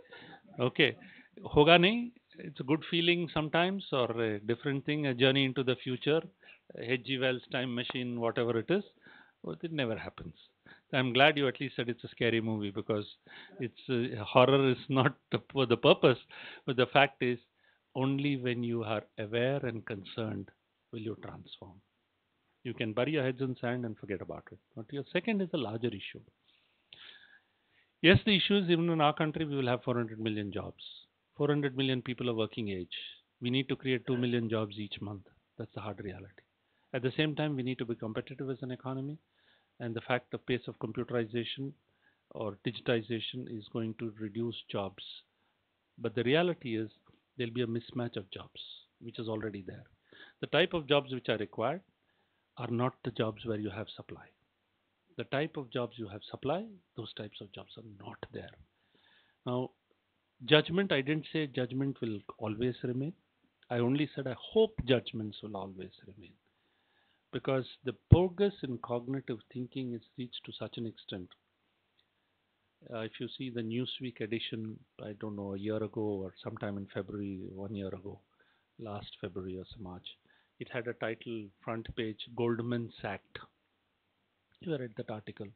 Okay, hoga nahi. It's a good feeling sometimes, or a different thing, a journey into the future, H.G. Wells' time machine, whatever it is. But it never happens. I'm glad you at least said it's a scary movie, because it's horror is not the purpose, but the fact is, only when you are aware and concerned will you transform. You can bury your heads in sand and forget about it. But your second is a larger issue. Yes, the issue is, even in our country, we will have 400 million jobs. 400 million people of working age. We need to create 2 million jobs each month. That's the hard reality. At the same time, we need to be competitive as an economy. And the fact the pace of computerization or digitization is going to reduce jobs. But the reality is, there'll be a mismatch of jobs, which is already there. The type of jobs which are required are not the jobs where you have supply. The type of jobs you have supply, those types of jobs are not there. Now, judgment, I didn't say judgment will always remain. I only said I hope judgments will always remain. Because the progress in cognitive thinking is reached to such an extent. If you see the Newsweek edition, I don't know, a year ago or sometime in February, 1 year ago, last February or March, it had a title, front page, Goldman Sachs. You read that article.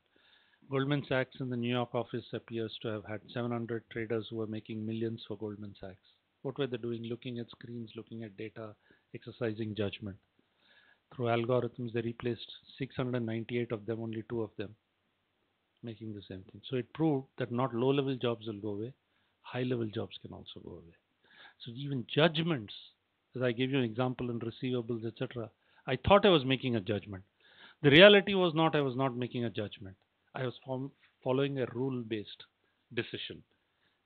Goldman Sachs in the New York office appears to have had 700 traders who were making millions for Goldman Sachs. What were they doing? Looking at screens, looking at data, exercising judgment. Through algorithms, they replaced 698 of them, only 2 of them making the same thing. So it proved that not low-level jobs will go away, high-level jobs can also go away. So even judgments, as I gave you an example in receivables, etc., I thought I was making a judgment. The reality was not, I was not making a judgment. I was following a rule-based decision,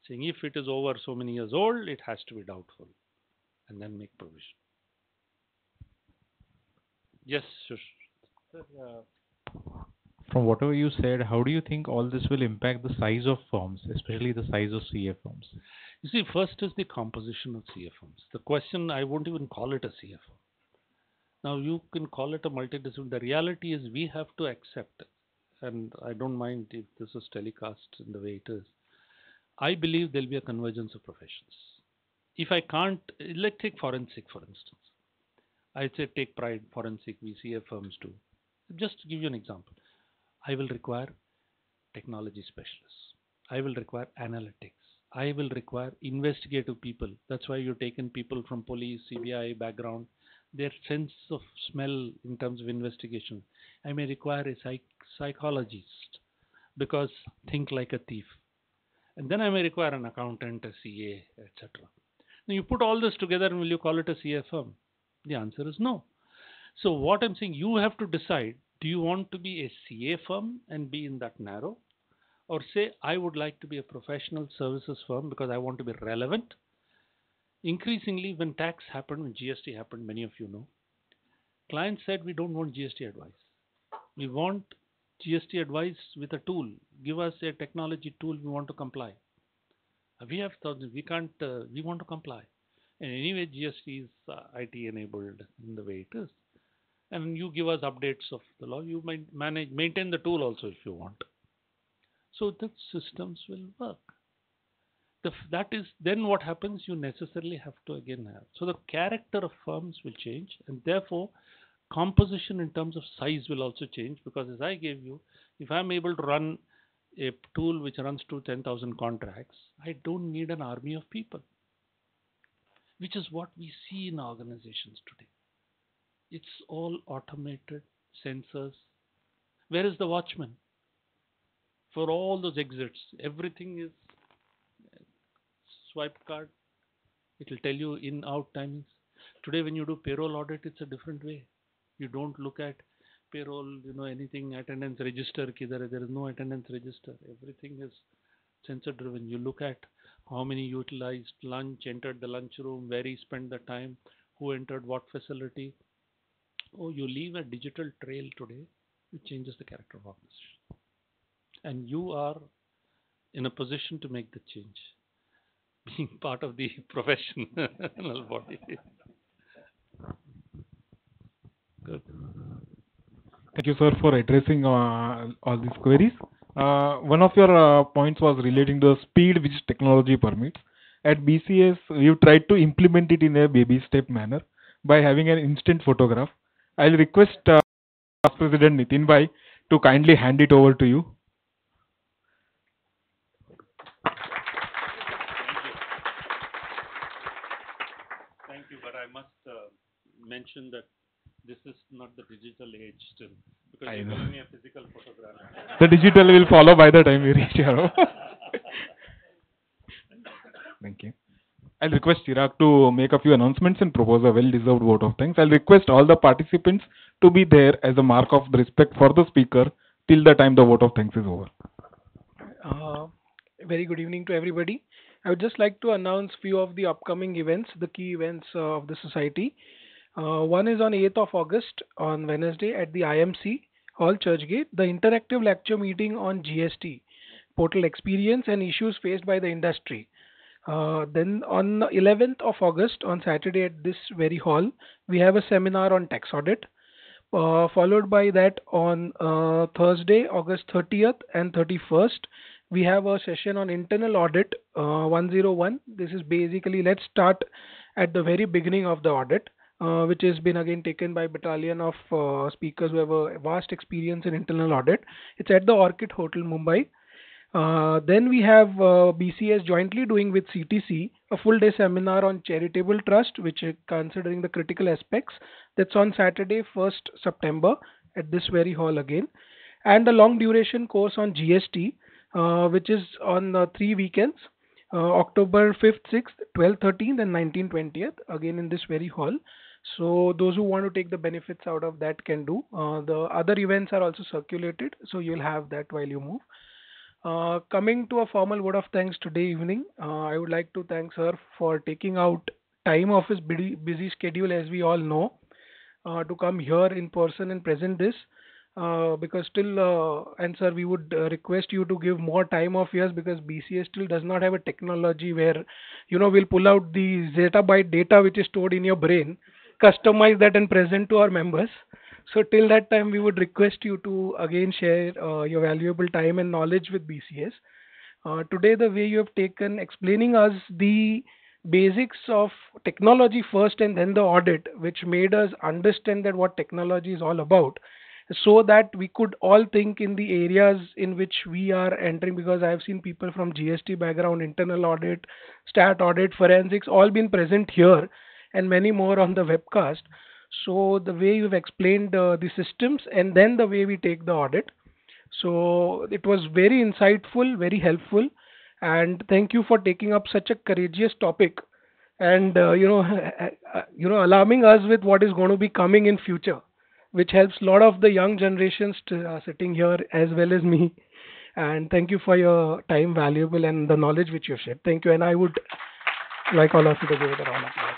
saying if it is over so many years old, it has to be doubtful, and then make provision. Yes, Shush. From whatever you said, how do you think all this will impact the size of firms, especially the size of CA firms? You see, first is the composition of CA firms. The question, I won't even call it a CA firm. Now, you can call it a multidisciplinary. The reality is we have to accept, and I don't mind if this is telecast in the way it is, I believe there'll be a convergence of professions. If I can't, let's take forensic, for instance. I'd say take pride, forensic, CA firms do. Just to give you an example, I will require technology specialists. I will require analytics. I will require investigative people. That's why you've taken people from police, CBI background, their sense of smell in terms of investigation. I may require a psychologist, because think like a thief. And then I may require an accountant, a CA, etc. Now you put all this together and will you call it a CA firm? The answer is no. So what I'm saying, you have to decide, do you want to be a CA firm and be in that narrow? Or say, I would like to be a professional services firm because I want to be relevant. Increasingly, when tax happened, when GST happened, many of you know, clients said, we don't want GST advice. We want GST advice with a tool. Give us a technology tool, we want to comply. We have thought we can't, we want to comply. And anyway, GST is IT enabled in the way it is. And you give us updates of the law, you might maintain the tool also if you want. So the systems will work. That is, then what happens, you necessarily have to again have. So the character of firms will change, and therefore composition in terms of size will also change, because as I gave you, if I'm able to run a tool which runs to 10,000 contracts, I don't need an army of people, which is what we see in organizations today. It's all automated, sensors. Where is the watchman? For all those exits, everything is swipe card. It will tell you in out timings. Today, when you do payroll audit, it's a different way. You don't look at payroll, anything attendance register. There is no attendance register. Everything is sensor driven. You look at how many utilized lunch, entered the lunchroom, where he spent the time, who entered what facility. Oh, you leave a digital trail today, it changes the character of organization. And you are in a position to make the change, being part of the professional body. Good. Thank you, sir, for addressing all these queries. One of your points was relating to the speed which technology permits. At BCS, we've tried to implement it in a baby step manner by having an instant photograph. I'll request Vice President Nitin Bhai to kindly hand it over to you. Thank you, but I must mention that this is not the digital age still, because I you're know. giving me a physical photograph. The digital will follow by the time we reach here. Thank you. I'll request Chirag to make a few announcements and propose a well-deserved vote of thanks. I'll request all the participants to be there as a mark of respect for the speaker till the time the vote of thanks is over. Uh, Very good evening to everybody. I would just like to announce few of the upcoming events, the key events of the society. One is on 8th of August on Wednesday at the IMC Hall Churchgate, the interactive lecture meeting on GST, portal experience and issues faced by the industry. Then on 11th of August on Saturday at this very hall, we have a seminar on tax audit. Followed by that on Thursday, August 30th and 31st, we have a session on internal audit 101. This is basically, let's start at the very beginning of the audit, which has been again taken by battalion of speakers who have a vast experience in internal audit. It's at the Orchid Hotel, Mumbai. Then we have BCS jointly doing with CTC a full day seminar on charitable trust, which is considering the critical aspects. That's on Saturday, 1st September at this very hall again. And the long duration course on GST, which is on 3 weekends, October 5th, 6th, 12th, 13th, and 19th, 20th, again in this very hall. So those who want to take the benefits out of that can do. The other events are also circulated, so you'll have that while you move. Coming to a formal word of thanks today evening, I would like to thank sir for taking out time of his busy schedule, as we all know, to come here in person and present this. Because still, and sir, we would request you to give more time of yours, because BCS still does not have a technology where, we'll pull out the zettabyte data which is stored in your brain, customize that and present to our members. So till that time, we would request you to again share your valuable time and knowledge with BCS. Today, the way you have taken explaining us the basics of technology first and then the audit, which made us understand that what technology is all about, so that we could all think in the areas in which we are entering, because I have seen people from GST background, internal audit, stat audit, forensics, all been present here, and many more on the webcast. So the way you've explained the systems and then the way we take the audit, so it was very insightful, very helpful, and thank you for taking up such a courageous topic, and alarming us with what is going to be coming in future, which helps a lot of the young generations sitting here as well as me. And thank you for your time, valuable, and the knowledge which you've shared. Thank you, and I would like all of you to give it a round of applause.